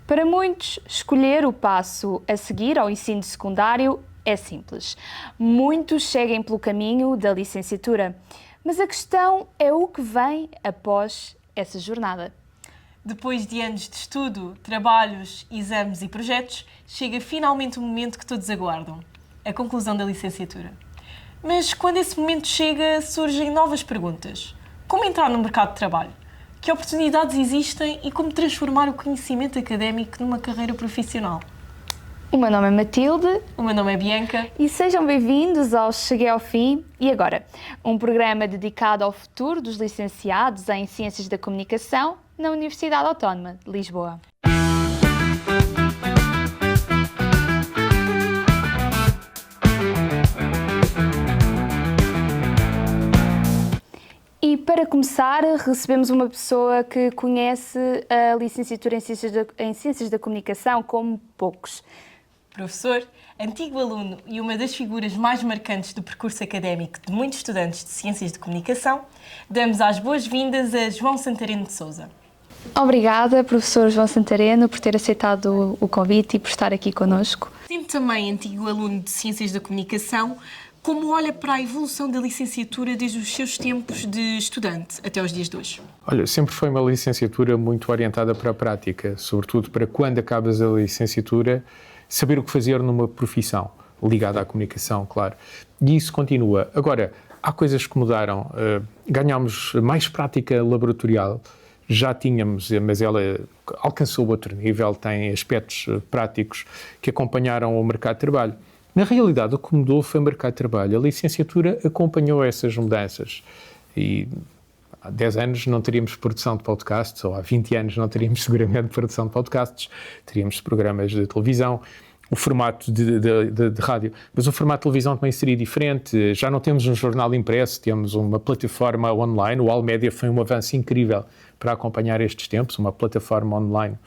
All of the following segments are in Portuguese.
Para muitos, escolher o passo a seguir ao ensino secundário é simples. Muitos seguem pelo caminho da licenciatura, mas a questão é o que vem após essa jornada. Depois de anos de estudo, trabalhos, exames e projetos, chega finalmente o momento que todos aguardam, a conclusão da licenciatura. Mas quando esse momento chega, surgem novas perguntas. Como entrar no mercado de trabalho? Que oportunidades existem e como transformar o conhecimento académico numa carreira profissional? O meu nome é Matilde. O meu nome é Bianca. E sejam bem-vindos ao Cheguei ao Fim e Agora, um programa dedicado ao futuro dos licenciados em Ciências da Comunicação na Universidade Autónoma de Lisboa. E para começar, recebemos uma pessoa que conhece a licenciatura em Ciências da Comunicação como poucos. Professor, antigo aluno e uma das figuras mais marcantes do percurso académico de muitos estudantes de Ciências de Comunicação, damos as boas-vindas a João Santareno de Sousa. Obrigada, professor João Santareno, por ter aceitado o convite e por estar aqui connosco. Sendo também antigo aluno de Ciências da Comunicação, como olha para a evolução da licenciatura desde os seus tempos de estudante até os dias de hoje? Olha, sempre foi uma licenciatura muito orientada para a prática, sobretudo para quando acabas a licenciatura, saber o que fazer numa profissão ligada à comunicação, claro. E isso continua. Agora, há coisas que mudaram. Ganhámos mais prática laboratorial, já tínhamos, mas ela alcançou outro nível, tem aspectos práticos que acompanharam o mercado de trabalho. Na realidade, o que mudou foi o mercado de trabalho. A licenciatura acompanhou essas mudanças. E há 10 anos não teríamos produção de podcasts, ou há 20 anos não teríamos seguramente produção de podcasts, teríamos programas de televisão, o formato de rádio. Mas o formato de televisão também seria diferente. Já não temos um jornal impresso, temos uma plataforma online. O Almédia foi um avanço incrível para acompanhar estes tempos, uma plataforma online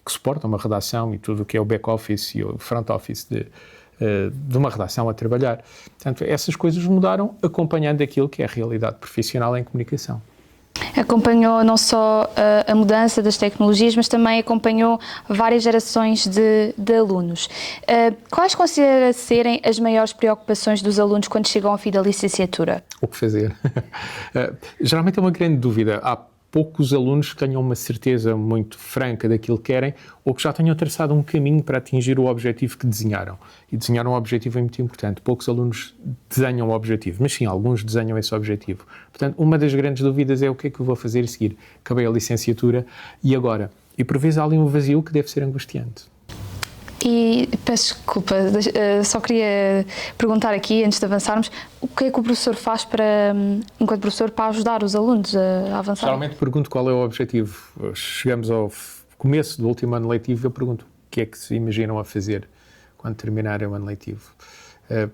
que suporta uma redação e tudo o que é o back-office e o front-office de uma redação a trabalhar. Portanto, essas coisas mudaram acompanhando aquilo que é a realidade profissional em comunicação. Acompanhou não só a mudança das tecnologias, mas também acompanhou várias gerações de alunos. Quais considera serem as maiores preocupações dos alunos quando chegam ao fim da licenciatura? O que fazer? Geralmente é uma grande dúvida. Há poucos alunos que tenham uma certeza muito franca daquilo que querem ou que já tenham traçado um caminho para atingir o objetivo que desenharam. E desenhar um objetivo é muito importante. Poucos alunos desenham o objetivo, mas sim, alguns desenham esse objetivo. Portanto, uma das grandes dúvidas é o que é que eu vou fazer a seguir. Acabei a licenciatura e agora? E por vezes há ali um vazio que deve ser angustiante. E peço desculpa, só queria perguntar aqui, antes de avançarmos, o que é que o professor faz enquanto professor, para ajudar os alunos a avançar? Geralmente pergunto qual é o objetivo. Chegamos ao começo do último ano letivo, eu pergunto o que é que se imaginam a fazer quando terminarem o ano letivo.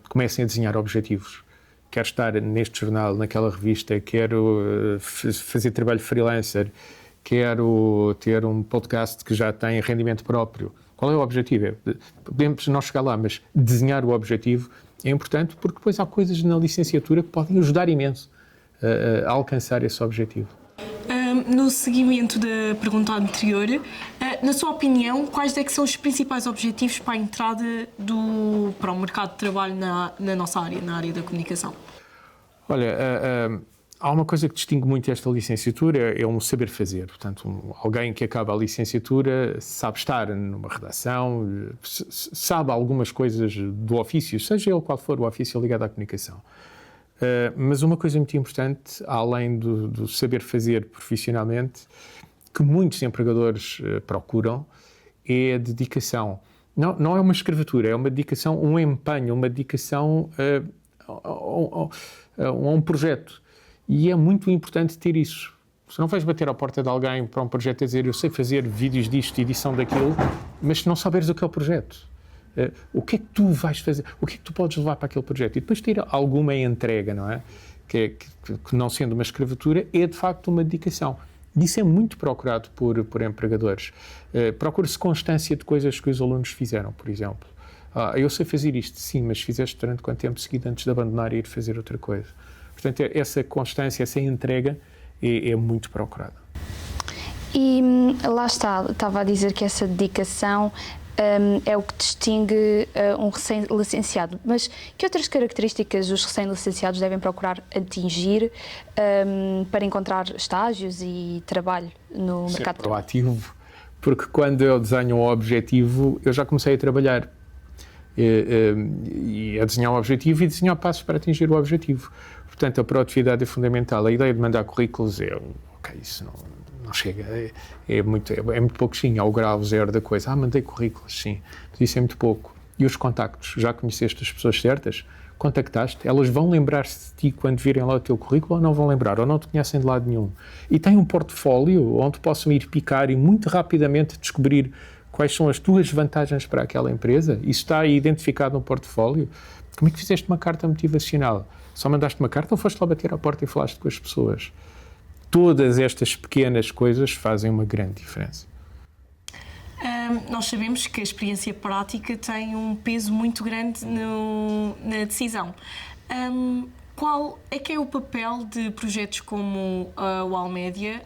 Comecem a desenhar objetivos. Quero estar neste jornal, naquela revista, quero fazer trabalho freelancer, quero ter um podcast que já tem rendimento próprio. Qual é o objetivo? Podemos não chegar lá, mas desenhar o objetivo é importante porque depois há coisas na licenciatura que podem ajudar imenso a alcançar esse objetivo. No seguimento da pergunta anterior, na sua opinião, quais é que são os principais objetivos para a entrada para o mercado de trabalho na nossa área, na área da comunicação? Olha, há uma coisa que distingue muito esta licenciatura, é um saber fazer. Portanto, alguém que acaba a licenciatura sabe estar numa redação, sabe algumas coisas do ofício, seja ele qual for o ofício ligado à comunicação. Mas uma coisa muito importante, além do saber fazer profissionalmente, que muitos empregadores procuram, é a dedicação. Não é uma escravatura, é uma dedicação, um empenho, uma dedicação a um projeto. E é muito importante ter isso. Se não vais bater à porta de alguém para um projeto a dizer eu sei fazer vídeos disto, edição daquilo, mas se não souberes o que é o projeto, o que é que tu vais fazer, o que é que tu podes levar para aquele projeto? E depois ter alguma entrega, não é? Que não sendo uma escravatura, é de facto uma dedicação. E isso é muito procurado por empregadores. Procura-se constância de coisas que os alunos fizeram, por exemplo. Eu sei fazer isto, sim, mas fizeste durante quanto tempo seguido antes de abandonar e ir fazer outra coisa? Portanto, essa constância, essa entrega é muito procurada. E lá está, estava a dizer que essa dedicação é o que distingue um recém-licenciado. Mas que outras características os recém-licenciados devem procurar atingir para encontrar estágios e trabalho no mercado de trabalho? Proativo, porque quando eu desenho um objetivo, eu já comecei a trabalhar e a desenhar um objetivo e desenhar passos para atingir o objetivo. Portanto, a proatividade é fundamental. A ideia de mandar currículos isso não chega, é muito pouquinho, ao grau zero da coisa. Mandei currículos, sim, mas isso é muito pouco. E os contactos? Já conheceste as pessoas certas? Contactaste? Elas vão lembrar-se de ti quando virem lá o teu currículo ou não vão lembrar? Ou não te conhecem de lado nenhum? E tem um portfólio onde possam ir picar e muito rapidamente descobrir quais são as tuas vantagens para aquela empresa? Isso está aí identificado no portfólio? Como é que fizeste uma carta motivacional? Só mandaste uma carta ou foste lá bater à porta e falaste com as pessoas? Todas estas pequenas coisas fazem uma grande diferença. Nós sabemos que a experiência prática tem um peso muito grande na decisão. Qual é que é o papel de projetos como o Almédia,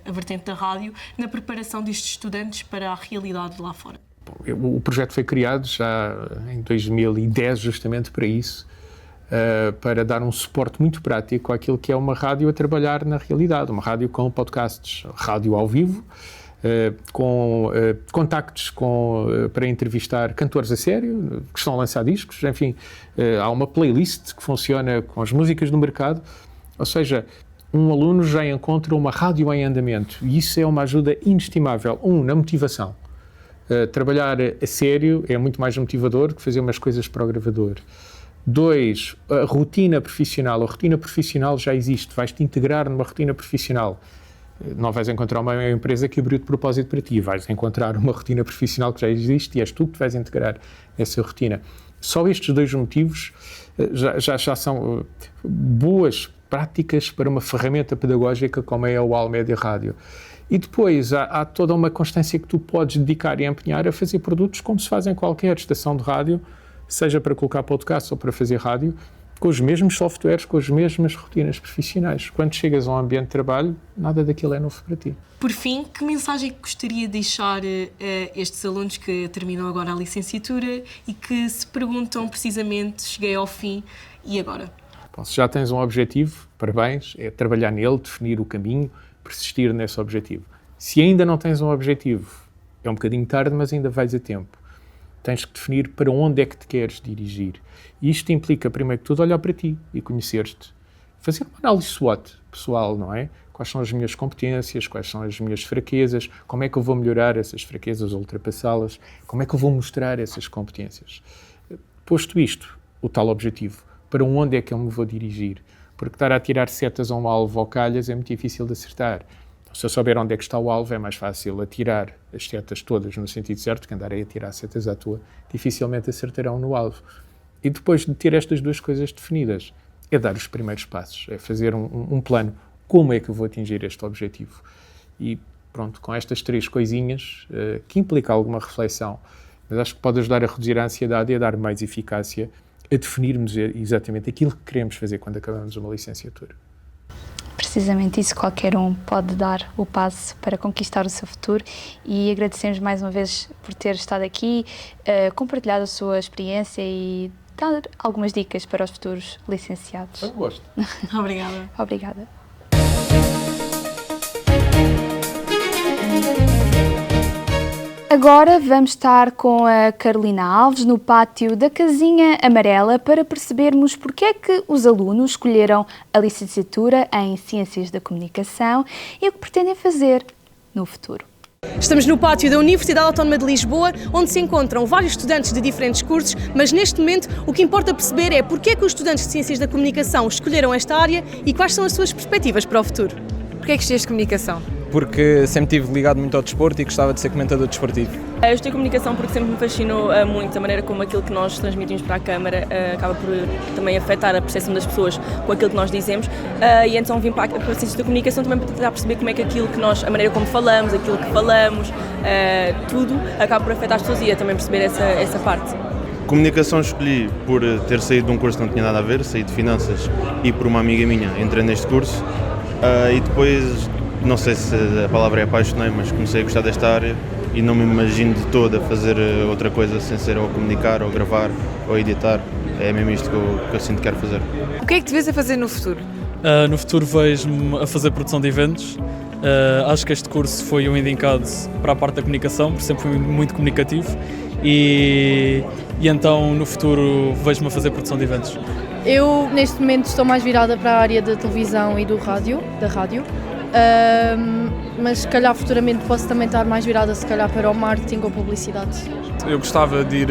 a vertente da rádio, na preparação destes estudantes para a realidade lá fora? O projeto foi criado já em 2010 justamente para isso, para dar um suporte muito prático àquilo que é uma rádio a trabalhar na realidade, uma rádio com podcasts, rádio ao vivo, com contactos para entrevistar cantores a sério, que estão a lançar discos, enfim, há uma playlist que funciona com as músicas do mercado, ou seja, um aluno já encontra uma rádio em andamento e isso é uma ajuda inestimável, na motivação. Trabalhar a sério é muito mais motivador que fazer umas coisas para o gravador. 2, a rotina profissional. A rotina profissional já existe, vais-te integrar numa rotina profissional. Não vais encontrar uma empresa que abriu de propósito para ti, vais encontrar uma rotina profissional que já existe e és tu que te vais integrar nessa rotina. Só estes 2 motivos já são boas práticas para uma ferramenta pedagógica como é o Almédia Rádio. E depois há toda uma constância que tu podes dedicar e empenhar a fazer produtos como se faz em qualquer estação de rádio, seja para colocar podcast ou para fazer rádio, com os mesmos softwares, com as mesmas rotinas profissionais. Quando chegas a um ambiente de trabalho, nada daquilo é novo para ti. Por fim, que mensagem é que gostaria de deixar a estes alunos que terminam agora a licenciatura e que se perguntam precisamente, cheguei ao fim, e agora? Bom, se já tens um objetivo, parabéns, é trabalhar nele, definir o caminho, persistir nesse objetivo. Se ainda não tens um objetivo, é um bocadinho tarde, mas ainda vais a tempo. Tens que definir para onde é que te queres dirigir. E isto implica, primeiro que tudo, olhar para ti e conhecer-te. Fazer uma análise SWOT pessoal, não é? Quais são as minhas competências, quais são as minhas fraquezas, como é que eu vou melhorar essas fraquezas ou ultrapassá-las, como é que eu vou mostrar essas competências. Posto isto, o tal objetivo, para onde é que eu me vou dirigir? Porque estar a atirar setas a um alvo ou calhas é muito difícil de acertar. Se eu souber onde é que está o alvo, é mais fácil atirar as setas todas no sentido certo, que andar a atirar setas à toa, dificilmente acertarão no alvo. E depois de ter estas 2 coisas definidas, é dar os primeiros passos, é fazer um plano. Como é que eu vou atingir este objetivo? E pronto, com estas 3 coisinhas, que implica alguma reflexão, mas acho que pode ajudar a reduzir a ansiedade e a dar mais eficácia a definirmos exatamente aquilo que queremos fazer quando acabamos uma licenciatura. Precisamente isso, qualquer um pode dar o passo para conquistar o seu futuro e agradecemos mais uma vez por ter estado aqui, compartilhado a sua experiência e dar algumas dicas para os futuros licenciados. Eu gosto. Obrigada. Obrigada. Agora vamos estar com a Carolina Alves no pátio da Casinha Amarela para percebermos porque é que os alunos escolheram a licenciatura em Ciências da Comunicação e o que pretendem fazer no futuro. Estamos no pátio da Universidade Autónoma de Lisboa, onde se encontram vários estudantes de diferentes cursos, mas neste momento o que importa perceber é porque é que os estudantes de Ciências da Comunicação escolheram esta área e quais são as suas perspectivas para o futuro. Porquê é que escolheste Comunicação? Porque sempre estive ligado muito ao desporto e gostava de ser comentador desportivo. Eu estudei comunicação porque sempre me fascinou muito a maneira como aquilo que nós transmitimos para a Câmara acaba por também afetar a percepção das pessoas com aquilo que nós dizemos e então vim para a Ciências da Comunicação também para tentar perceber como é que aquilo que nós, a maneira como falamos, aquilo que falamos, tudo acaba por afetar as pessoas e a também perceber essa parte. Comunicação escolhi por ter saído de um curso que não tinha nada a ver, saí de finanças e por uma amiga minha entrei neste curso e depois não sei se a palavra é apaixonei, mas comecei a gostar desta área e não me imagino de todo a fazer outra coisa sem ser ou comunicar, ou gravar, ou editar. É mesmo isto que eu sinto que quero fazer. O que é que te vês a fazer no futuro? No futuro vejo-me a fazer produção de eventos. Acho que este curso foi um indicado para a parte da comunicação, porque sempre fui muito comunicativo e então no futuro vejo-me a fazer produção de eventos. Eu neste momento estou mais virada para a área da televisão e da rádio, mas se calhar futuramente posso também estar mais virada se calhar para o marketing ou publicidade. Eu gostava de ir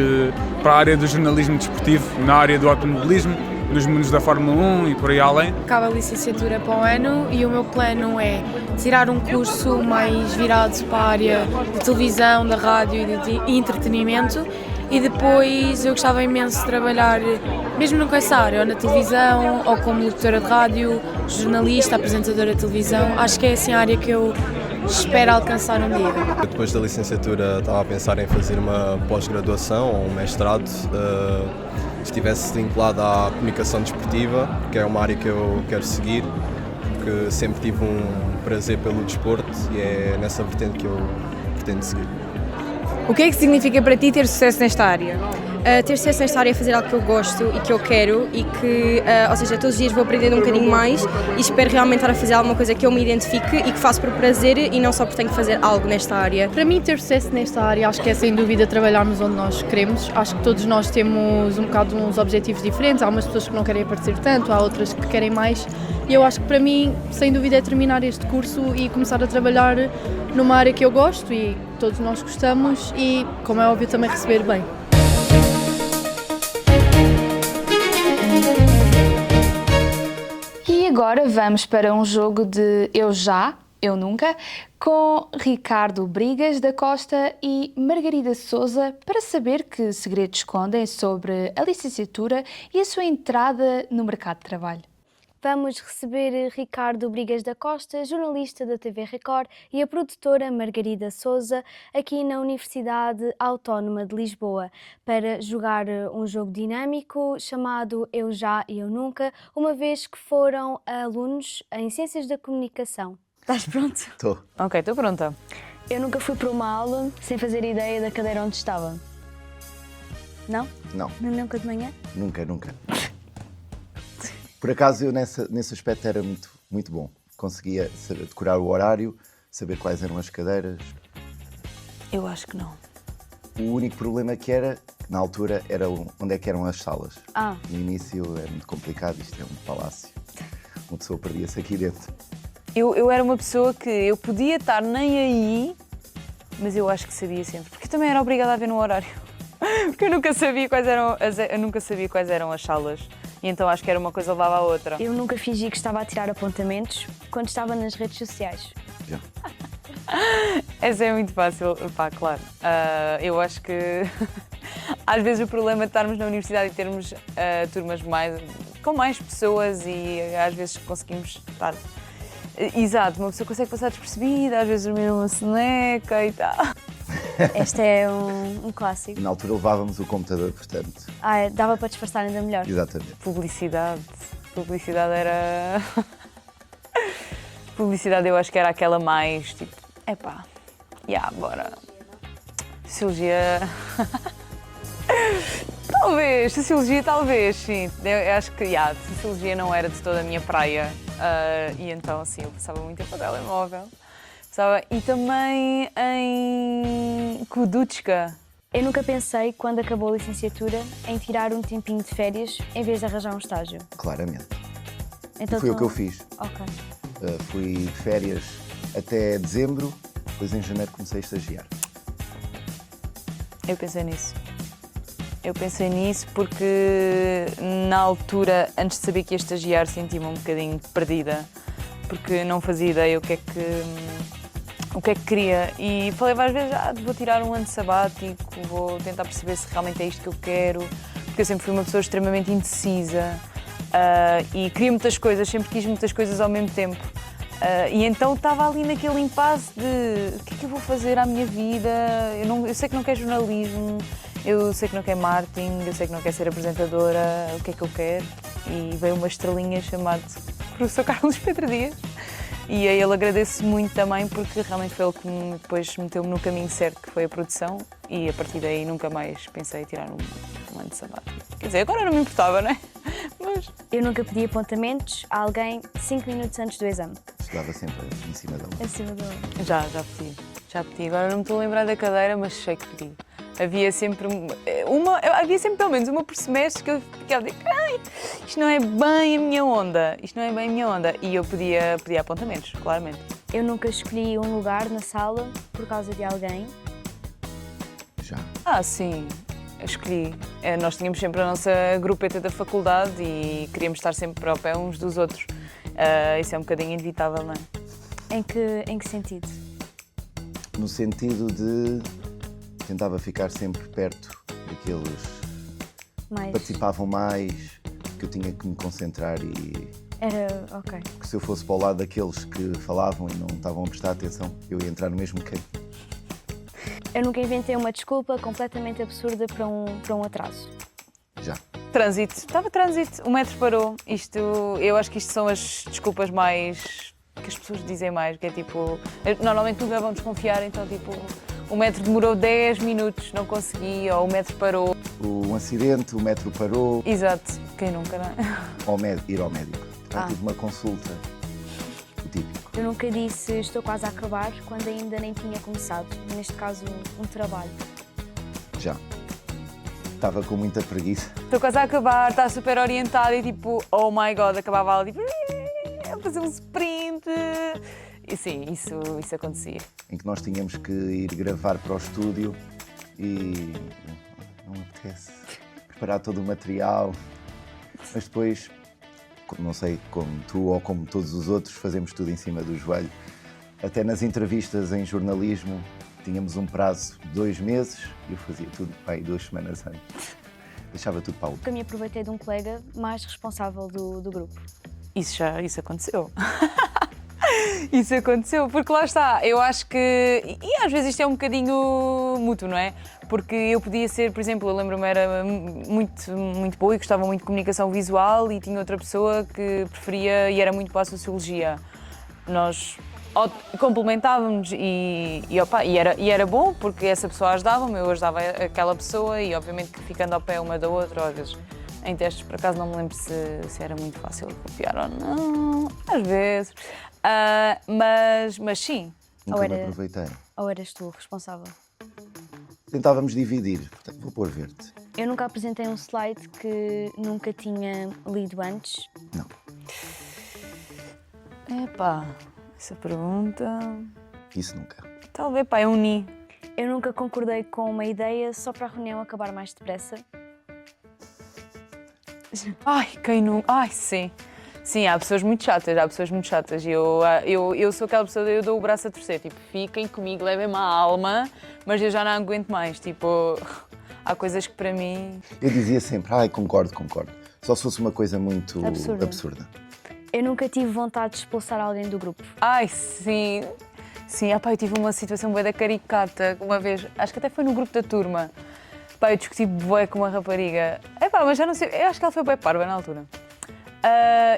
para a área do jornalismo desportivo, na área do automobilismo, nos mundos da Fórmula 1 e por aí além. Acabo a licenciatura para o ano e o meu plano é tirar um curso mais virado para a área de televisão, da rádio e de entretenimento e depois eu gostava imenso de trabalhar mesmo com essa área, ou na televisão, ou como locutora de rádio, jornalista, apresentadora de televisão. Acho que é assim a área que eu espero alcançar um dia. Depois da licenciatura estava a pensar em fazer uma pós-graduação ou um mestrado, estivesse vinculado à comunicação desportiva, que é uma área que eu quero seguir, porque sempre tive um prazer pelo desporto e é nessa vertente que eu pretendo seguir. O que é que significa para ti ter sucesso nesta área? Ter sucesso nesta área é fazer algo que eu gosto e que eu quero e que, ou seja, todos os dias vou aprendendo um bocadinho mais e espero realmente estar a fazer alguma coisa que eu me identifique e que faço por prazer e não só porque tenho que fazer algo nesta área. Para mim, ter sucesso nesta área acho que é sem dúvida trabalharmos onde nós queremos. Acho que todos nós temos um bocado uns objetivos diferentes, há umas pessoas que não querem aparecer tanto, há outras que querem mais e eu acho que para mim, sem dúvida, é terminar este curso e começar a trabalhar numa área que eu gosto e todos nós gostamos e, como é óbvio, também receber bem. E agora vamos para um jogo de Eu Já, Eu Nunca, com Ricardo Brigas da Costa e Margarida Souza para saber que segredos escondem sobre a licenciatura e a sua entrada no mercado de trabalho. Vamos receber Ricardo Brigas da Costa, jornalista da TV Record, e a produtora Margarida Souza, aqui na Universidade Autónoma de Lisboa, para jogar um jogo dinâmico chamado Eu Já e Eu Nunca, uma vez que foram alunos em Ciências da Comunicação. Estás pronto? Estou. Ok, estou pronta. Eu nunca fui para uma aula sem fazer ideia da cadeira onde estava. Não? Não. Nunca de manhã? Nunca. Por acaso, eu nesse aspecto era muito bom. Conseguia decorar o horário, saber quais eram as cadeiras. Eu acho que não. O único problema que era, na altura, era onde é que eram as salas. Ah. No início era muito complicado, isto é um palácio. Uma pessoa perdia-se aqui dentro. Eu era uma pessoa que eu podia estar nem aí, mas eu acho que sabia sempre. Porque eu também era obrigada a ver no horário. Porque eu nunca sabia quais eram as salas. E então acho que era uma coisa levava à outra. Eu nunca fingi que estava a tirar apontamentos quando estava nas redes sociais. Já. Essa é muito fácil, pá, claro. Eu acho que às vezes o problema de estarmos na universidade e termos turmas com mais pessoas e às vezes conseguimos estar... Exato, uma pessoa consegue passar despercebida, às vezes dormir numa soneca e tal. Este é um clássico. Na altura levávamos o computador, portanto. Dava para disfarçar ainda melhor. Exatamente. Publicidade era... Publicidade eu acho que era aquela mais, tipo, bora. Sociologia... Sociologia talvez, sim. Eu acho que, Sociologia não era de toda a minha praia. E então, assim, eu passava muito tempo no telemóvel. E também em Kuduchka. Eu nunca pensei, quando acabou a licenciatura, em tirar um tempinho de férias em vez de arranjar um estágio. Claramente. Então, foi o que eu fiz. Ok. Fui de férias até dezembro, depois em janeiro comecei a estagiar. Eu pensei nisso porque na altura, antes de saber que ia estagiar, senti-me um bocadinho perdida, porque não fazia ideia o que é que queria. E falei várias vezes, vou tirar um ano sabático, vou tentar perceber se realmente é isto que eu quero, porque eu sempre fui uma pessoa extremamente indecisa e queria muitas coisas, sempre quis muitas coisas ao mesmo tempo. E então estava ali naquele impasse de o que é que eu vou fazer à minha vida, eu sei que não quero jornalismo, eu sei que não quero marketing, eu sei que não quero ser apresentadora, o que é que eu quero? E veio uma estrelinha chamada Professor Carlos Pedro Dias E a ele agradeço muito também porque realmente foi ele que depois meteu-me no caminho certo, que foi a produção, e a partir daí nunca mais pensei em tirar um ano de sabático. Quer dizer, agora não me importava, não é? Mas... Eu nunca pedi apontamentos a alguém 5 minutos antes do exame. Estudava sempre em cima da hora. Em cima da hora. Já pedi. Agora não me estou a lembrar da cadeira, mas sei que pedi. Havia sempre pelo menos uma por semestre que eu ficava a dizer, ai, isto não é bem a minha onda, e eu pedia apontamentos, claramente. Eu nunca escolhi um lugar na sala por causa de alguém. Já. Sim, eu escolhi. Nós tínhamos sempre a nossa grupeta da faculdade e queríamos estar sempre ao pé uns dos outros. Isso é um bocadinho inevitável, não é? Em que sentido? No sentido de tentava ficar sempre perto daqueles que participavam mais, que eu tinha que me concentrar e... Ok. Que se eu fosse para o lado daqueles que falavam e não estavam a prestar atenção, eu ia entrar no mesmo campo. Eu nunca inventei uma desculpa completamente absurda para um atraso. Já. Trânsito. Estava trânsito, o metro parou. Eu acho que isto são as desculpas mais... que as pessoas dizem mais, que é tipo... Normalmente nunca vão desconfiar, então tipo... O metro demorou 10 minutos, não consegui, ou o metro parou. Um acidente, o metro parou. Exato, quem nunca, não é? Ir ao médico. Tive uma consulta, o típico. Eu nunca disse estou quase a acabar quando ainda nem tinha começado, neste caso um trabalho. Já. Estava com muita preguiça. Estou quase a acabar, está super orientada e tipo, oh my god, acabava ali tipo, a fazer um sprint. E sim, isso acontecia. Em que nós tínhamos que ir gravar para o estúdio e não me apetece preparar todo o material, mas depois, não sei, como tu ou como todos os outros, fazemos tudo em cima do joelho. Até nas entrevistas em jornalismo tínhamos um prazo de 2 meses e eu fazia tudo aí 2 semanas antes. Deixava tudo para o último. Nunca me aproveitei de um colega mais responsável do grupo. Isso aconteceu. Isso aconteceu, porque lá está, eu acho que, e às vezes isto é um bocadinho mútuo, não é? Porque eu podia ser, por exemplo, eu lembro-me, era muito boa e gostava muito de comunicação visual e tinha outra pessoa que preferia e era muito boa a sociologia. Nós complementávamos e era bom porque essa pessoa ajudava-me, eu ajudava aquela pessoa e obviamente que ficando ao pé uma da outra, às vezes. Em testes, por acaso, não me lembro se era muito fácil de copiar ou não, às vezes. Mas sim. Nunca me aproveitei. Ou eras tu responsável? Tentávamos dividir. Portanto, vou pôr verde. Eu nunca apresentei um slide que nunca tinha lido antes. Não. Epá, essa pergunta... Isso nunca. Talvez, pá, eu uni. Eu nunca concordei com uma ideia só para a reunião acabar mais depressa. Ai, quem não... Ai, sim. Sim, há pessoas muito chatas, eu sou aquela pessoa, eu dou o braço a torcer, tipo, fiquem comigo, levem-me a alma, mas eu já não aguento mais, tipo, há coisas que para mim... Eu dizia sempre, concordo, só se fosse uma coisa muito absurda. Eu nunca tive vontade de expulsar alguém do grupo. Ai, sim, eu tive uma situação bué da caricata, uma vez, acho que até foi no grupo da turma, eu discuti bué com uma rapariga, mas já não sei, eu acho que ela foi bué parva na altura.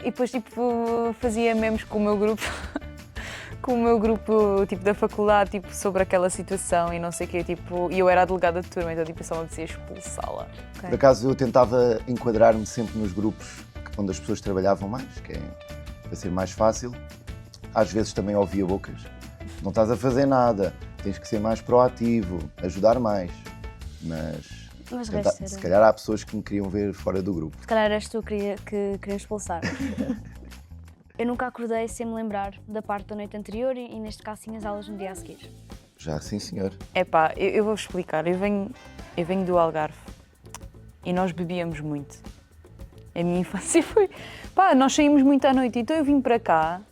E depois tipo, fazia memes com o meu grupo, tipo, da faculdade, tipo, sobre aquela situação e não sei o quê, tipo, e eu era a delegada de turma, então tipo, só me apetecia expulsá-la. Okay. Por acaso eu tentava enquadrar-me sempre nos grupos onde as pessoas trabalhavam mais, que é para ser mais fácil. Às vezes também ouvia bocas, não estás a fazer nada, tens que ser mais proativo, ajudar mais, mas se calhar há pessoas que me queriam ver fora do grupo. Se calhar eras tu que queriam expulsar. Eu nunca acordei sem me lembrar da parte da noite anterior e neste caso sim as aulas no dia a seguir. Já, sim senhor. Eu vou explicar, eu venho do Algarve e nós bebíamos muito. A minha infância foi... nós saímos muito à noite, então eu vim para cá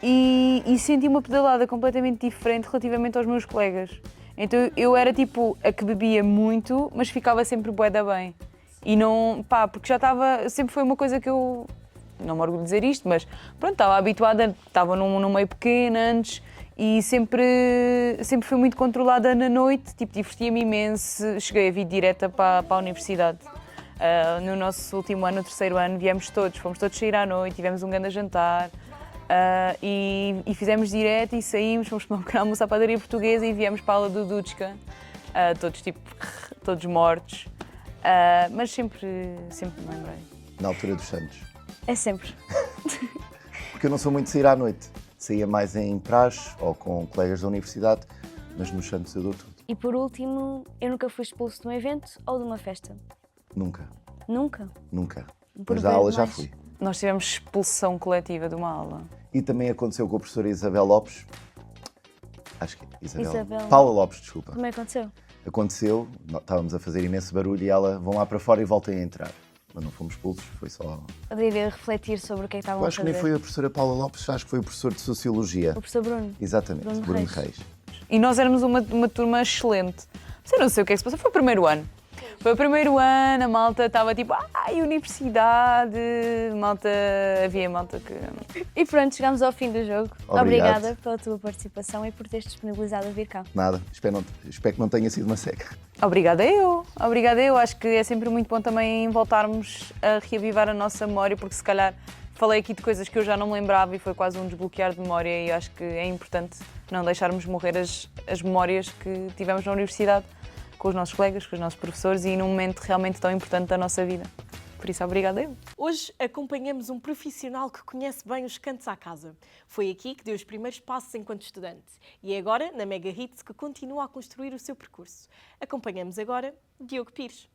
e senti uma pedalada completamente diferente relativamente aos meus colegas. Então eu era tipo a que bebia muito, mas ficava sempre bué da bem. E não, porque já estava, sempre foi uma coisa que eu, não me orgulho de dizer isto, mas pronto, estava habituada, estava num meio pequeno antes e sempre fui muito controlada na noite, tipo, divertia-me imenso, cheguei a vir direta para a universidade. No nosso último ano, no 3º ano, fomos todos sair à noite, tivemos um grande jantar. E fizemos direto e saímos, fomos tomar um pequeno almoço à padaria portuguesa e viemos para a aula do Dudska, todos mortos, mas sempre me lembrei. Na altura dos Santos. É sempre. Porque eu não sou muito de sair à noite. Saía mais em praxe ou com colegas da universidade, mas nos Santos eu dou tudo. E por último, eu nunca fui expulso de um evento ou de uma festa? Nunca. Nunca? Nunca. Por Mas da aula já mais. fui. Nós tivemos expulsão coletiva de uma aula. E também aconteceu com a professora Isabel Lopes. Acho que Isabel. Paula Lopes, desculpa. Como é que aconteceu? Aconteceu, estávamos a fazer imenso barulho e ela, vão lá para fora e voltem a entrar. Mas não fomos expulsos, foi só... Eu devia refletir sobre o que é que estavam Eu a acho fazer. que nem foi a professora Paula Lopes, acho que foi o professor de Sociologia. O professor Bruno. Exatamente, Bruno Reis. E nós éramos uma turma excelente. Eu não sei o que é que se passou, foi o primeiro ano. Foi o primeiro ano, a malta estava tipo, universidade, havia malta que... E pronto, chegamos ao fim do jogo. Obrigado. Obrigada pela tua participação e por teres disponibilizado a vir cá. Nada, espero que não tenha sido uma seca. Obrigada eu. Acho que é sempre muito bom também voltarmos a reavivar a nossa memória, porque se calhar falei aqui de coisas que eu já não me lembrava e foi quase um desbloquear de memória e acho que é importante não deixarmos morrer as memórias que tivemos na universidade com os nossos colegas, com os nossos professores e num momento realmente tão importante da nossa vida. Por isso, obrigada eu. Hoje acompanhamos um profissional que conhece bem os cantos à casa. Foi aqui que deu os primeiros passos enquanto estudante e é agora, na Mega Hits, que continua a construir o seu percurso. Acompanhamos agora Diogo Pires.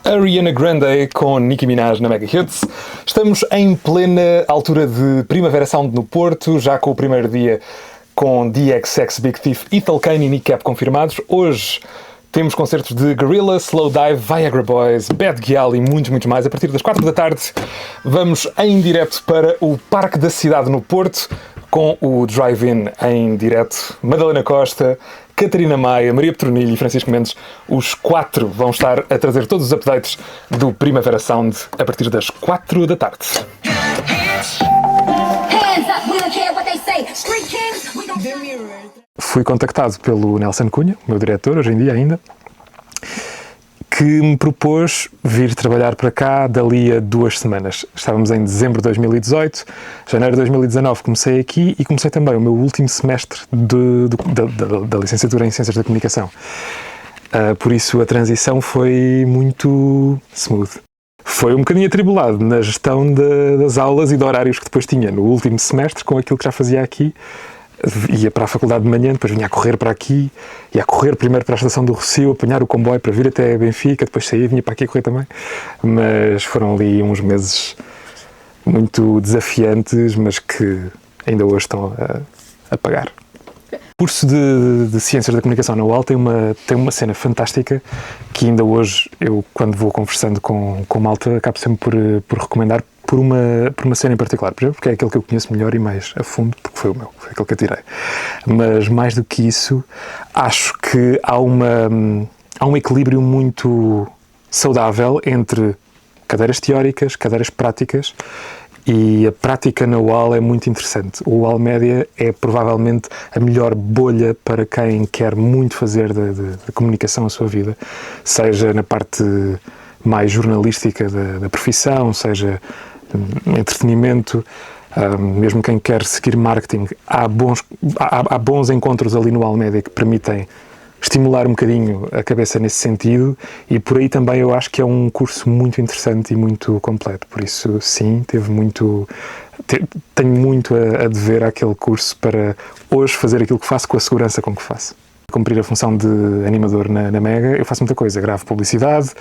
Ariana Grande com Nicki Minaj na Mega Hits. Estamos em plena altura de Primavera Sound no Porto, já com o primeiro dia com DXX, Big Thief, Ethel Kane e Nick Cap confirmados. Hoje temos concertos de Gorillaz, Slow Dive, Viagra Boys, Bad Gyal e muito mais. A partir das 4 da tarde vamos em direto para o Parque da Cidade no Porto, com o Drive-In em direto. Madalena Costa, Catarina Maia, Maria Petronilho e Francisco Mendes, os 4 vão estar a trazer todos os updates do Primavera Sound a partir das 4 da tarde. Fui contactado pelo Nelson Cunha, meu diretor, hoje em dia ainda, que me propôs vir trabalhar para cá dali a 2 semanas. Estávamos em dezembro de 2018, janeiro de 2019 comecei aqui e comecei também o meu último semestre da licenciatura em Ciências da Comunicação. Por isso a transição foi muito smooth. Foi um bocadinho atribulado na gestão das aulas e de horários que depois tinha no último semestre com aquilo que já fazia aqui. Ia para a faculdade de manhã, depois vinha a correr para aqui, ia a correr primeiro para a estação do Rossio, apanhar o comboio para vir até Benfica, depois saía, vinha para aqui a correr também. Mas foram ali uns meses muito desafiantes, mas que ainda hoje estão a pagar. O curso de Ciências da Comunicação na UAL tem uma cena fantástica que ainda hoje eu, quando vou conversando com malta, acabo sempre por recomendar por uma cena em particular, porque é aquele que eu conheço melhor e mais a fundo, porque foi aquele que eu tirei. Mas mais do que isso, acho que há um equilíbrio muito saudável entre cadeiras teóricas, cadeiras práticas, e a prática na UAL é muito interessante. O UAL Média é provavelmente a melhor bolha para quem quer muito fazer de comunicação a sua vida, seja na parte mais jornalística da profissão, seja entretenimento, mesmo quem quer seguir marketing. Há bons encontros ali no UAL Média que permitem estimular um bocadinho a cabeça nesse sentido, e por aí também eu acho que é um curso muito interessante e muito completo. Por isso, sim, tenho muito a dever àquele curso para hoje fazer aquilo que faço com a segurança com que faço. Cumprir a função de animador na Mega, eu faço muita coisa, gravo publicidade,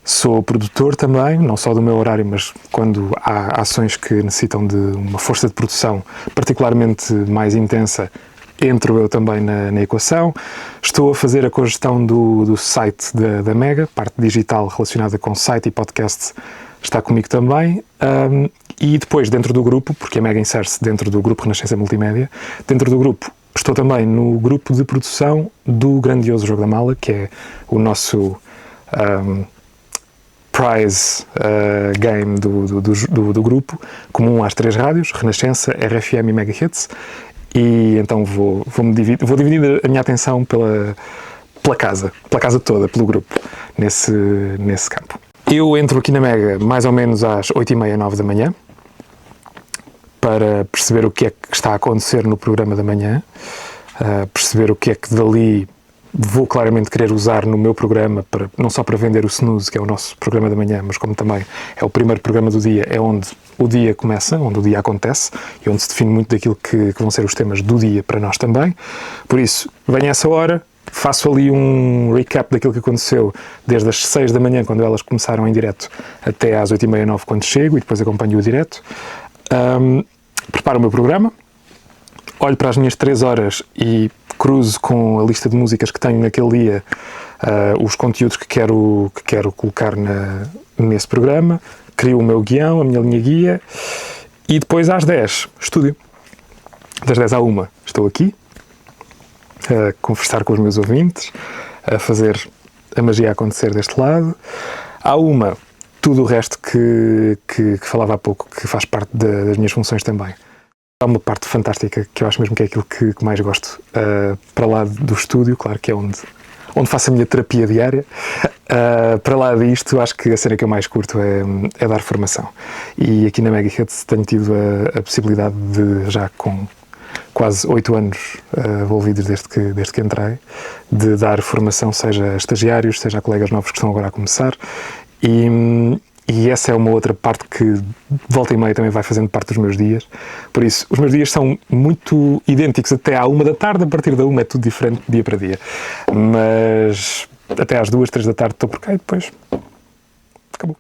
sou produtor também, não só do meu horário, mas quando há ações que necessitam de uma força de produção particularmente mais intensa, entro eu também na equação. Estou a fazer a cogestão do site da Mega, parte digital relacionada com site e podcast está comigo também. E depois, dentro do grupo, porque a Mega insere-se dentro do grupo Renascença Multimédia, dentro do grupo estou também no grupo de produção do grandioso Jogo da Mala, que é o nosso prize game do grupo, comum às 3 rádios, Renascença, RFM e Mega Hits, e então vou dividir a minha atenção pela casa toda, pelo grupo, nesse campo. Eu entro aqui na Mega mais ou menos às 8h30, 9 da manhã, para perceber o que é que está a acontecer no programa da manhã, perceber o que é que dali vou claramente querer usar no meu programa, não só para vender o Snooze, que é o nosso programa da manhã, mas como também é o primeiro programa do dia, é onde o dia começa, onde o dia acontece e onde se define muito daquilo que vão ser os temas do dia para nós também. Por isso, venho a essa hora, faço ali um recap daquilo que aconteceu desde as 6 da manhã, quando elas começaram em direto, até às 8h30, 9 quando chego, e depois acompanho o direto. Preparo o meu programa, olho para as minhas 3 horas e cruzo com a lista de músicas que tenho naquele dia, os conteúdos que quero colocar nesse programa, crio o meu guião, a minha linha guia, e depois às 10, estúdio. Das 10 à 1 estou aqui, a conversar com os meus ouvintes, a fazer a magia acontecer deste lado. À 1, tudo o resto que falava há pouco, que faz parte das minhas funções também. Há uma parte fantástica que eu acho mesmo que é aquilo que mais gosto, para lá do estúdio, claro que é onde faço a minha terapia diária. Para lá disto, acho que a cena que eu mais curto é dar formação. E aqui na Mega Hits tenho tido a possibilidade de, já com quase 8 anos envolvidos desde que entrei, de dar formação, seja a estagiários, seja a colegas novos que estão agora a começar. E essa é uma outra parte que, volta e meia, também vai fazendo parte dos meus dias. Por isso, os meus dias são muito idênticos até à 1 da tarde, a partir da 1 é tudo diferente dia para dia. Mas até às 2, 3 da tarde estou por cá e depois acabou.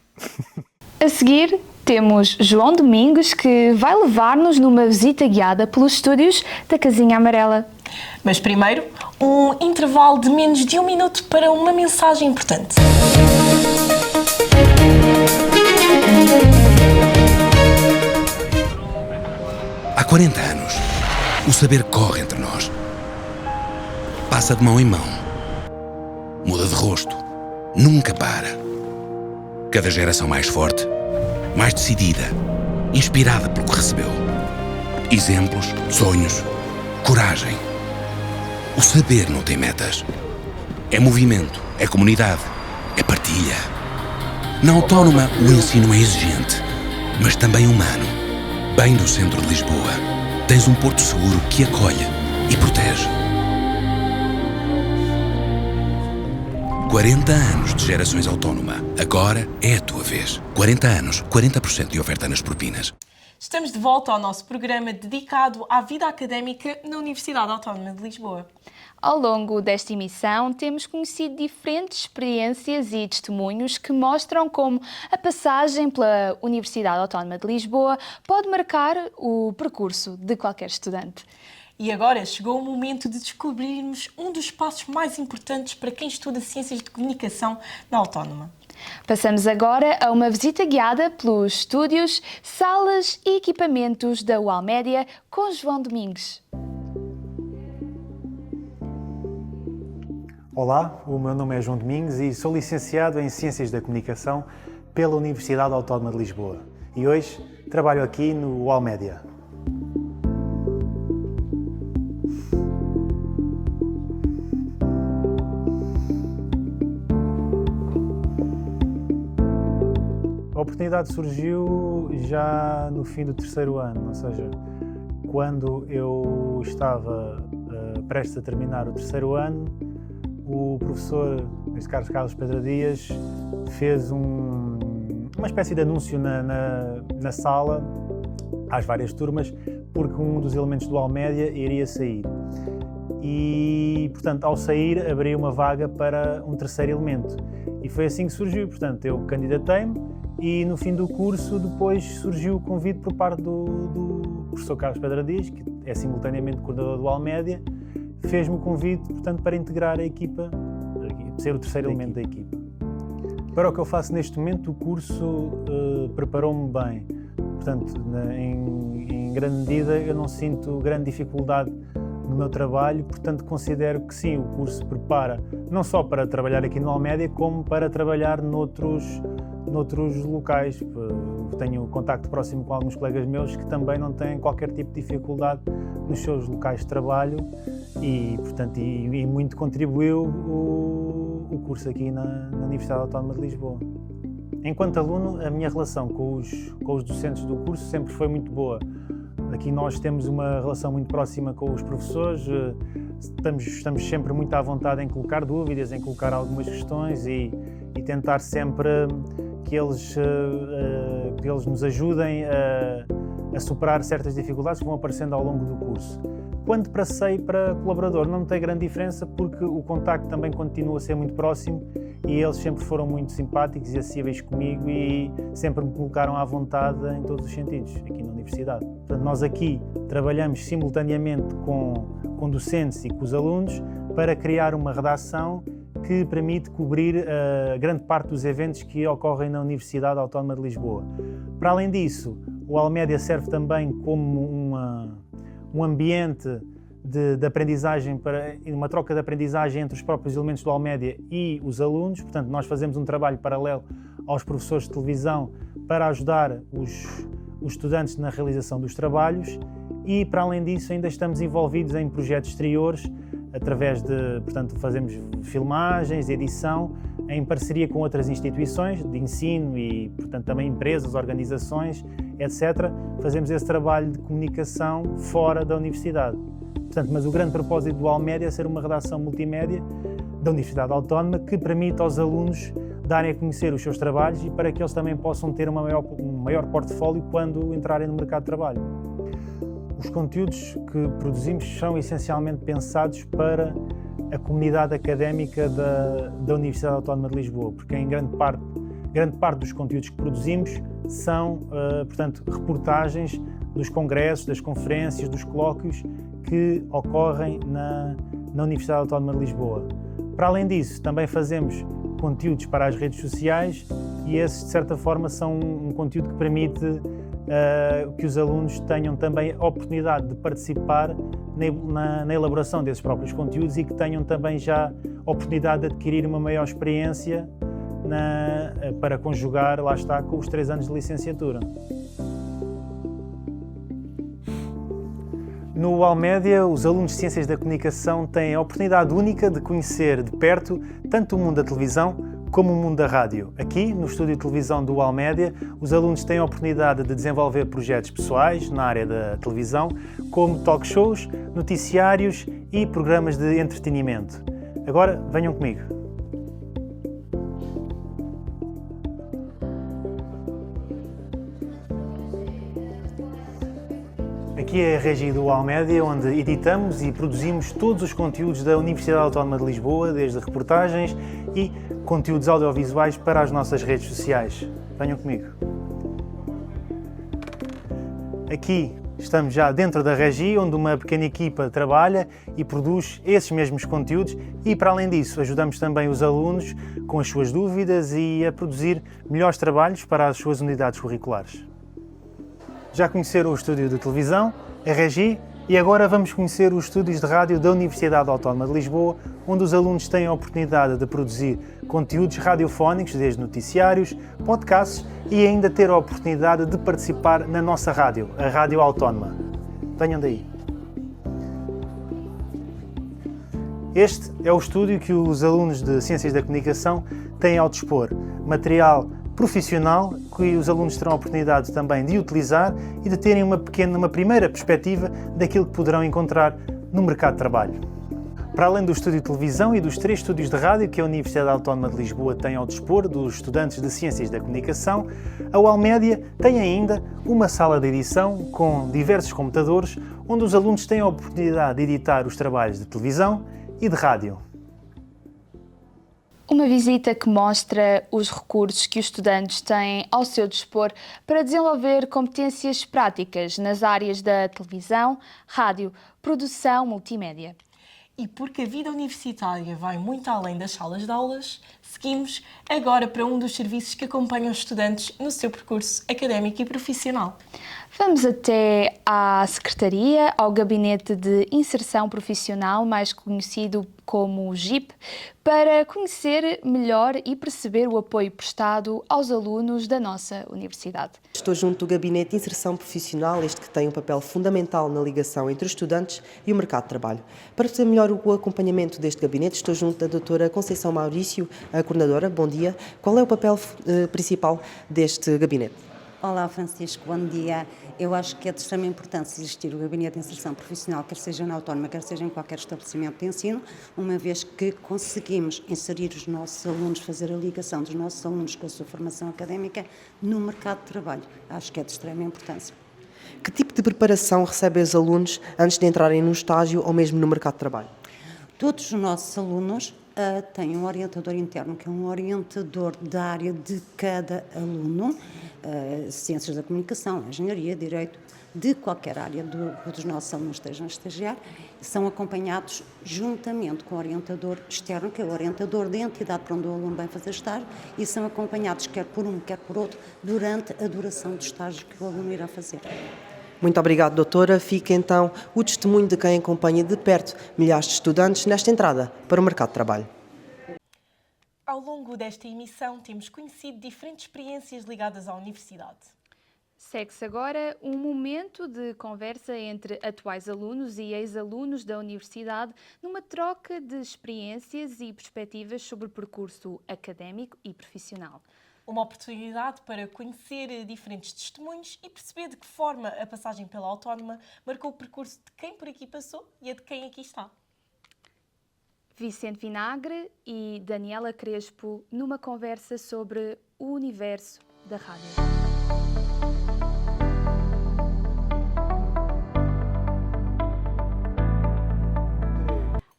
A seguir, temos João Domingos, que vai levar-nos numa visita guiada pelos estúdios da Casinha Amarela. Mas primeiro, um intervalo de menos de 1 minuto para uma mensagem importante. Há 40 anos, o saber corre entre nós. Passa de mão em mão. Muda de rosto. Nunca para. Cada geração mais forte, mais decidida, inspirada pelo que recebeu. Exemplos, sonhos, coragem. O saber não tem metas. É movimento, é comunidade, é partilha. Na Autónoma, o ensino é exigente, mas também humano. Bem do centro de Lisboa, tens um porto seguro que acolhe e protege. 40 anos de Gerações Autónoma. Agora é a tua vez. 40 anos, 40% de oferta nas propinas. Estamos de volta ao nosso programa dedicado à vida académica na Universidade Autónoma de Lisboa. Ao longo desta emissão, temos conhecido diferentes experiências e testemunhos que mostram como a passagem pela Universidade Autónoma de Lisboa pode marcar o percurso de qualquer estudante. E agora chegou o momento de descobrirmos um dos passos mais importantes para quem estuda Ciências de Comunicação na Autónoma. Passamos agora a uma visita guiada pelos estúdios, salas e equipamentos da UAL Média com João Domingos. Olá, o meu nome é João Domingos e sou licenciado em Ciências da Comunicação pela Universidade Autónoma de Lisboa. E hoje trabalho aqui no UAL Média. A oportunidade surgiu já no fim do 3º ano, ou seja, quando eu estava prestes a terminar o 3º ano, o professor, neste caso Carlos Pedro Dias, fez uma espécie de anúncio na sala às várias turmas, porque um dos elementos do UAL Média iria sair. E, portanto, ao sair, abriu uma vaga para um 3º elemento. E foi assim que surgiu. Portanto, eu candidatei-me e, no fim do curso, depois surgiu o convite por parte do professor Carlos Pedro Dias, que é simultaneamente coordenador do UAL Média, fez-me o convite, portanto, para integrar a equipa, ser o 3º elemento da equipa. Para o que eu faço neste momento, o curso preparou-me bem. Portanto, em grande medida, eu não sinto grande dificuldade no meu trabalho, portanto considero que sim, o curso prepara não só para trabalhar aqui no Almédia, como para trabalhar noutros locais. Tenho contacto próximo com alguns colegas meus que também não têm qualquer tipo de dificuldade nos seus locais de trabalho e, portanto, e muito contribuiu o curso aqui na Universidade Autónoma de Lisboa. Enquanto aluno, a minha relação com os docentes do curso sempre foi muito boa. Aqui nós temos uma relação muito próxima com os professores, estamos sempre muito à vontade em colocar dúvidas, em colocar algumas questões e tentar sempre que eles nos ajudem a superar certas dificuldades que vão aparecendo ao longo do curso. Quando passei para colaborador, não notei grande diferença porque o contacto também continua a ser muito próximo e eles sempre foram muito simpáticos e acessíveis comigo e sempre me colocaram à vontade em todos os sentidos, aqui na Universidade. Portanto, nós aqui trabalhamos simultaneamente com docentes e com os alunos para criar uma redação que permite cobrir grande parte dos eventos que ocorrem na Universidade Autónoma de Lisboa. Para além disso, o Almédia serve também como um ambiente de aprendizagem, uma troca de aprendizagem entre os próprios elementos do Almédia e os alunos. Portanto, nós fazemos um trabalho paralelo aos professores de televisão para ajudar os estudantes na realização dos trabalhos e, para além disso, ainda estamos envolvidos em projetos exteriores através de, portanto, fazemos filmagens, edição, em parceria com outras instituições de ensino e, portanto, também empresas, organizações, etc. Fazemos esse trabalho de comunicação fora da universidade. Portanto, mas o grande propósito do Almédia é ser uma redação multimédia da Universidade Autónoma que permite aos alunos darem a conhecer os seus trabalhos e para que eles também possam ter um maior portfólio quando entrarem no mercado de trabalho. Os conteúdos que produzimos são essencialmente pensados para a comunidade académica da Universidade Autónoma de Lisboa, porque em grande parte dos conteúdos que produzimos são, portanto, reportagens dos congressos, das conferências, dos colóquios que ocorrem na Universidade Autónoma de Lisboa. Para além disso, também fazemos conteúdos para as redes sociais e esses, de certa forma, são um conteúdo que permite que os alunos tenham também a oportunidade de participar na elaboração desses próprios conteúdos e que tenham também já a oportunidade de adquirir uma maior experiência para conjugar, lá está, com os 3 anos de licenciatura. No Almédia, os alunos de Ciências da Comunicação têm a oportunidade única de conhecer de perto tanto o mundo da televisão como o mundo da rádio. Aqui, no estúdio de televisão do Almédia, os alunos têm a oportunidade de desenvolver projetos pessoais na área da televisão, como talk shows, noticiários e programas de entretenimento. Agora, venham comigo. Aqui é a regi do Almédia, onde editamos e produzimos todos os conteúdos da Universidade Autónoma de Lisboa, desde reportagens e conteúdos audiovisuais para as nossas redes sociais. Venham comigo. Aqui estamos já dentro da regi, onde uma pequena equipa trabalha e produz esses mesmos conteúdos e, para além disso, ajudamos também os alunos com as suas dúvidas e a produzir melhores trabalhos para as suas unidades curriculares. Já conheceram o estúdio de televisão, a regi, e agora vamos conhecer os estúdios de rádio da Universidade Autónoma de Lisboa, onde os alunos têm a oportunidade de produzir conteúdos radiofónicos, desde noticiários, podcasts e ainda ter a oportunidade de participar na nossa rádio, a Rádio Autónoma. Venham daí. Este é o estúdio que os alunos de Ciências da Comunicação têm ao dispor. Material profissional que os alunos terão a oportunidade também de utilizar e de terem uma primeira perspectiva daquilo que poderão encontrar no mercado de trabalho. Para além do estúdio de televisão e dos 3 estúdios de rádio que a Universidade Autónoma de Lisboa tem ao dispor dos estudantes de Ciências da Comunicação, a Almédia tem ainda uma sala de edição com diversos computadores onde os alunos têm a oportunidade de editar os trabalhos de televisão e de rádio. Uma visita que mostra os recursos que os estudantes têm ao seu dispor para desenvolver competências práticas nas áreas da televisão, rádio, produção multimédia. E porque a vida universitária vai muito além das salas de aulas, seguimos agora para um dos serviços que acompanham os estudantes no seu percurso académico e profissional. Vamos até à Secretaria, ao Gabinete de Inserção Profissional, mais conhecido como GIP, para conhecer melhor e perceber o apoio prestado aos alunos da nossa universidade. Estou junto do Gabinete de Inserção Profissional, este que tem um papel fundamental na ligação entre os estudantes e o mercado de trabalho. Para perceber melhor o acompanhamento deste gabinete, estou junto da doutora Conceição Maurício, a coordenadora. Bom dia. Qual é o papel principal deste gabinete? Olá, Francisco, bom dia. Eu acho que é de extrema importância existir o Gabinete de Inserção Profissional, quer seja na Autónoma, quer seja em qualquer estabelecimento de ensino, uma vez que conseguimos inserir os nossos alunos, fazer a ligação dos nossos alunos com a sua formação académica no mercado de trabalho. Acho que é de extrema importância. Que tipo de preparação recebem os alunos antes de entrarem no estágio ou mesmo no mercado de trabalho? Todos os nossos alunos têm um orientador interno, que é um orientador da área de cada aluno, Ciências da Comunicação, Engenharia, Direito, de qualquer área dos nossos alunos estejam a estagiar, são acompanhados juntamente com o orientador externo, que é o orientador da entidade para onde o aluno vem fazer estágio, e são acompanhados quer por um, quer por outro, durante a duração do estágio que o aluno irá fazer. Muito obrigado, doutora. Fica então o testemunho de quem acompanha de perto milhares de estudantes nesta entrada para o mercado de trabalho. Ao longo desta emissão temos conhecido diferentes experiências ligadas à universidade. Segue-se agora um momento de conversa entre atuais alunos e ex-alunos da universidade numa troca de experiências e perspectivas sobre o percurso académico e profissional. Uma oportunidade para conhecer diferentes testemunhos e perceber de que forma a passagem pela Autónoma marcou o percurso de quem por aqui passou e a de quem aqui está. Vicente Vinagre e Daniela Crespo numa conversa sobre o universo da rádio.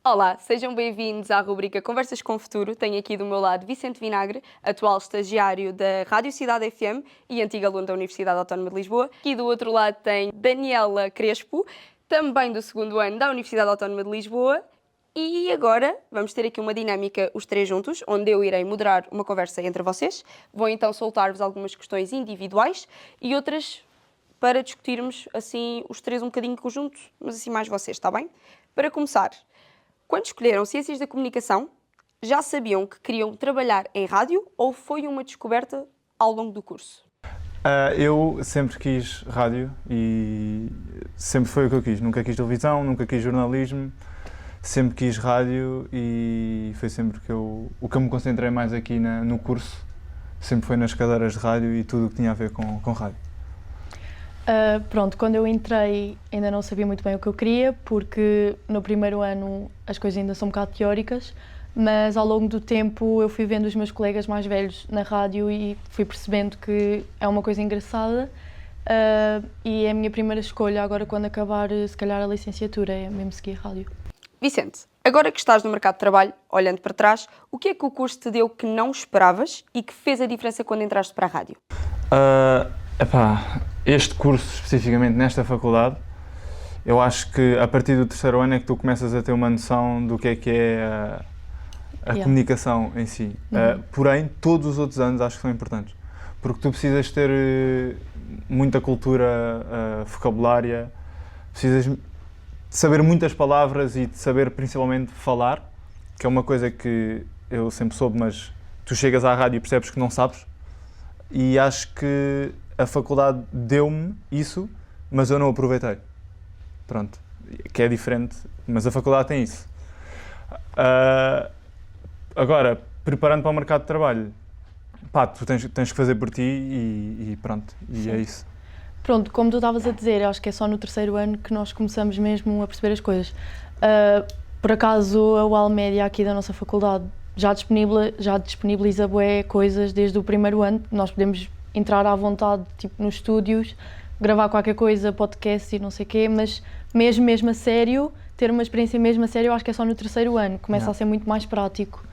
Olá, sejam bem-vindos à rubrica Conversas com o Futuro. Tenho aqui do meu lado Vicente Vinagre, atual estagiário da Rádio Cidade FM e antigo aluno da Universidade Autónoma de Lisboa. Aqui do outro lado tem Daniela Crespo, também do segundo ano da Universidade Autónoma de Lisboa. E agora vamos ter aqui uma dinâmica os três juntos, onde eu irei moderar uma conversa entre vocês. Vou então soltar-vos algumas questões individuais e outras para discutirmos assim os três um bocadinho conjuntos, mas assim mais vocês, está bem? Para começar, quando escolheram Ciências da Comunicação, já sabiam que queriam trabalhar em rádio ou foi uma descoberta ao longo do curso? Eu sempre quis rádio e sempre foi o que eu quis. Nunca quis televisão, nunca quis jornalismo, sempre quis rádio e foi sempre o que eu me concentrei mais aqui no curso. Sempre foi nas cadeiras de rádio e tudo o que tinha a ver com rádio. Pronto, quando eu entrei ainda não sabia muito bem o que eu queria, porque no primeiro ano as coisas ainda são um bocado teóricas, mas ao longo do tempo eu fui vendo os meus colegas mais velhos na rádio e fui percebendo que é uma coisa engraçada e é a minha primeira escolha agora quando acabar se calhar a licenciatura, é mesmo seguir rádio. Vicente, agora que estás no mercado de trabalho, olhando para trás, o que é que o curso te deu que não esperavas e que fez a diferença quando entraste para a rádio? Este curso, especificamente nesta faculdade, eu acho que a partir do terceiro ano é que tu começas a ter uma noção do que é a comunicação em si. Porém, todos os outros anos acho que são importantes, porque tu precisas ter muita cultura vocabulária, precisas de saber muitas palavras e de saber principalmente falar, que é uma coisa que eu sempre soube, mas tu chegas à rádio e percebes que não sabes, e acho que a faculdade deu-me isso, mas eu não aproveitei. Pronto, que é diferente, mas a faculdade tem isso. Agora, preparando para o mercado de trabalho, tu tens que fazer por ti e pronto, e é isso. Pronto, como tu estavas a dizer, eu acho que é só no terceiro ano que nós começamos mesmo a perceber as coisas. Por acaso, a UAL Média aqui da nossa faculdade já disponibiliza bué coisas desde o primeiro ano. Nós podemos entrar à vontade, tipo, nos estúdios, gravar qualquer coisa, podcast e não sei o quê, mas mesmo a sério, ter uma experiência mesmo a sério, eu acho que é só no terceiro ano, começa a ser muito mais prático.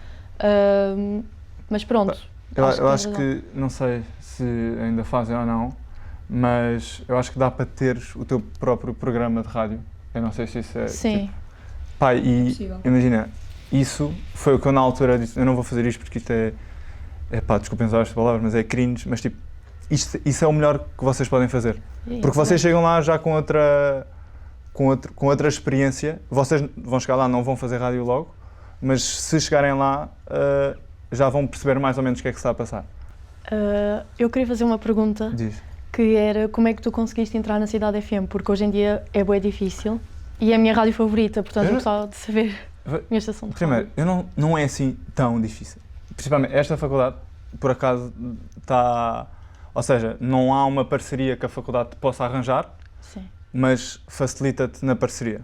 Mas pronto. Eu acho que, não sei se ainda fazem ou não, mas eu acho que dá para teres o teu próprio programa de rádio. Eu não sei se isso é... Sim. Pá, e Possível. imagina, isso foi o que eu na altura disse, eu não vou fazer isto porque isto pá, desculpem usar estas palavras, mas é cringe, mas tipo, isso é o melhor que vocês podem fazer. Porque vocês chegam lá já com outra experiência, vocês vão chegar lá, não vão fazer rádio logo, mas se chegarem lá, já vão perceber mais ou menos o que é que se está a passar. Eu queria fazer uma pergunta. Diz. Que era como é que tu conseguiste entrar na Cidade FM, porque hoje em dia é bem difícil e é a minha rádio favorita, portanto eu gostava de saber a minha estação de Primeiro, não é assim tão difícil. Principalmente esta faculdade, por acaso, está... Ou seja, não há uma parceria que a faculdade te possa arranjar, Sim. mas facilita-te na parceria.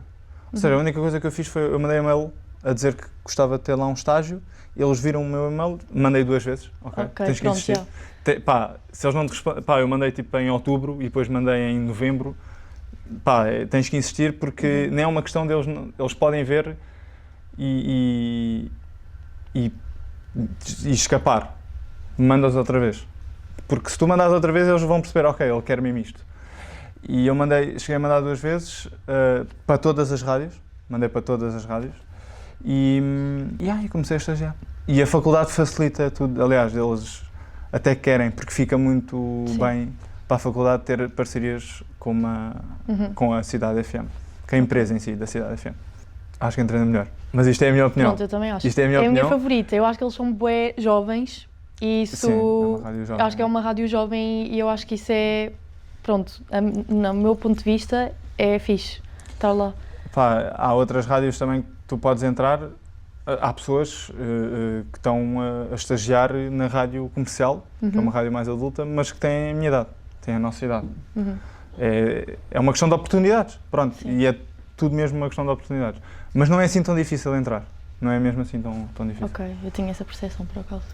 Ou seja, a única coisa que eu fiz foi, eu mandei e-mail a dizer que gostava de ter lá um estágio, eles viram o meu e-mail, mandei 2 vezes, ok? Tens que pronto, insistir. já. Pá, se eles não te respondem, pá, eu mandei tipo em outubro e depois mandei em novembro, pá, tens que insistir porque nem é uma questão deles, eles podem ver e escapar, mandas outra vez, porque se tu mandas outra vez eles vão perceber, ok, ele quer mesmo isto. E eu cheguei a mandar 2 vezes para todas as rádios, mandei para todas as rádios e comecei a estagiar. E a faculdade facilita tudo, aliás, eles até querem, porque fica muito bem para a faculdade ter parcerias com a Cidade FM, com a empresa em si, da Cidade FM. Acho que entrei melhor, mas isto é a minha opinião. Pronto, eu também acho. Isto é a minha opinião. Favorita, eu acho que eles são bué jovens e isso... Sim, é uma rádio jovem. Acho que é uma rádio jovem e eu acho que isso é, pronto, no meu ponto de vista, é fixe estar lá. Pá, há outras rádios também que tu podes entrar. Há pessoas que estão a estagiar na rádio comercial, que é uma rádio mais adulta, mas que têm a minha idade, têm a nossa idade. É uma questão de oportunidades, pronto, e é tudo mesmo uma questão de oportunidades. Mas não é assim tão difícil entrar, não é mesmo assim tão difícil. Ok, eu tinha essa percepção por acaso.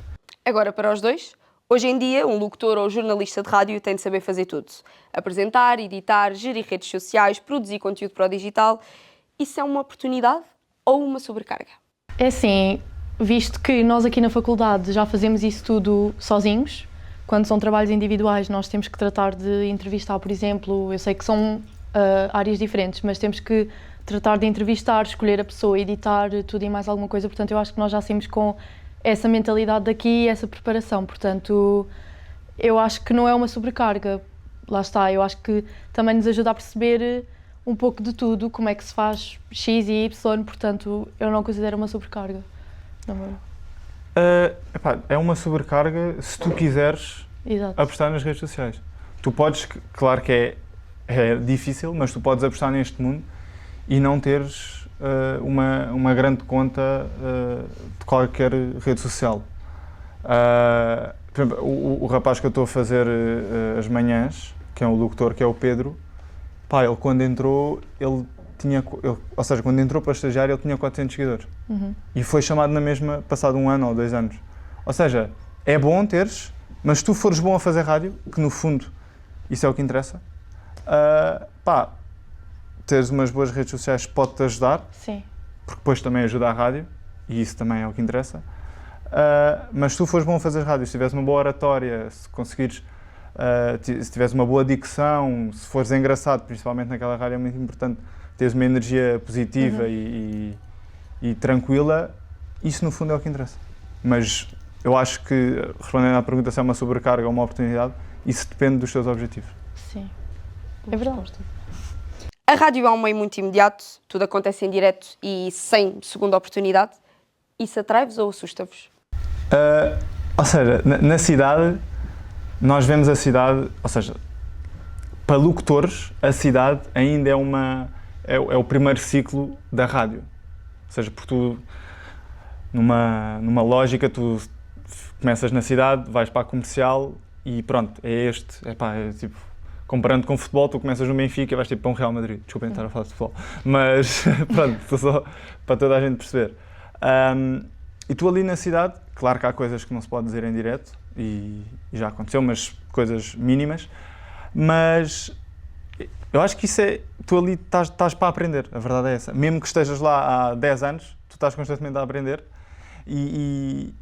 Agora para os dois. Hoje em dia, um locutor ou jornalista de rádio tem de saber fazer tudo. Apresentar, editar, gerir redes sociais, produzir conteúdo para o digital. Isso é uma oportunidade ou uma sobrecarga? É assim, visto que nós aqui na faculdade já fazemos isso tudo sozinhos, quando são trabalhos individuais nós temos que tratar de entrevistar, por exemplo, eu sei que são áreas diferentes, mas temos que tratar de entrevistar, escolher a pessoa, editar, tudo e mais alguma coisa, portanto eu acho que nós já saímos com essa mentalidade daqui e essa preparação, portanto eu acho que não é uma sobrecarga, lá está, eu acho que também nos ajuda a perceber um pouco de tudo, como é que se faz X e Y, portanto, eu não considero uma sobrecarga. É uma sobrecarga se tu quiseres apostar nas redes sociais. Tu podes, claro que é difícil, mas tu podes apostar neste mundo e não teres uma grande conta de qualquer rede social. Por exemplo, o rapaz que eu estou a fazer as manhãs, que é um locutor, que é o Pedro, pá, ele quando entrou, ou seja, quando entrou para estagiar ele tinha 400 seguidores. E foi chamado na mesma passado 1 ano ou 2 anos. Ou seja, é bom teres, mas se tu fores bom a fazer rádio, que no fundo isso é o que interessa, pá, teres umas boas redes sociais pode-te ajudar, Sim. porque depois também ajuda a rádio, e isso também é o que interessa. Mas se tu fores bom a fazer rádio, se tiveres uma boa oratória, se conseguires, se tiveres uma boa dicção, se fores engraçado, principalmente naquela rádio é muito importante, teres uma energia positiva e tranquila, isso no fundo é o que interessa. Mas eu acho que, respondendo à pergunta se é uma sobrecarga ou uma oportunidade, isso depende dos teus objetivos. Sim, é verdade. A rádio é um meio muito imediato, tudo acontece em direto e sem segunda oportunidade. Isso atrai-vos ou assusta-vos? Ou seja, na cidade, nós vemos a cidade, ou seja, para locutores, a cidade ainda é o primeiro ciclo da rádio. Ou seja, porque tu, numa lógica, tu começas na cidade, vais para a comercial e pronto, é tipo, comparando com o futebol, tu começas no Benfica e vais tipo para um Real Madrid. Desculpem estar a falar de futebol, mas pronto, só para toda a gente perceber. E tu ali na cidade, claro que há coisas que não se pode dizer em direto, e já aconteceu, mas coisas mínimas, mas eu acho que isso é, tu ali estás para aprender, a verdade é essa. Mesmo que estejas lá há 10 anos, tu estás constantemente a aprender e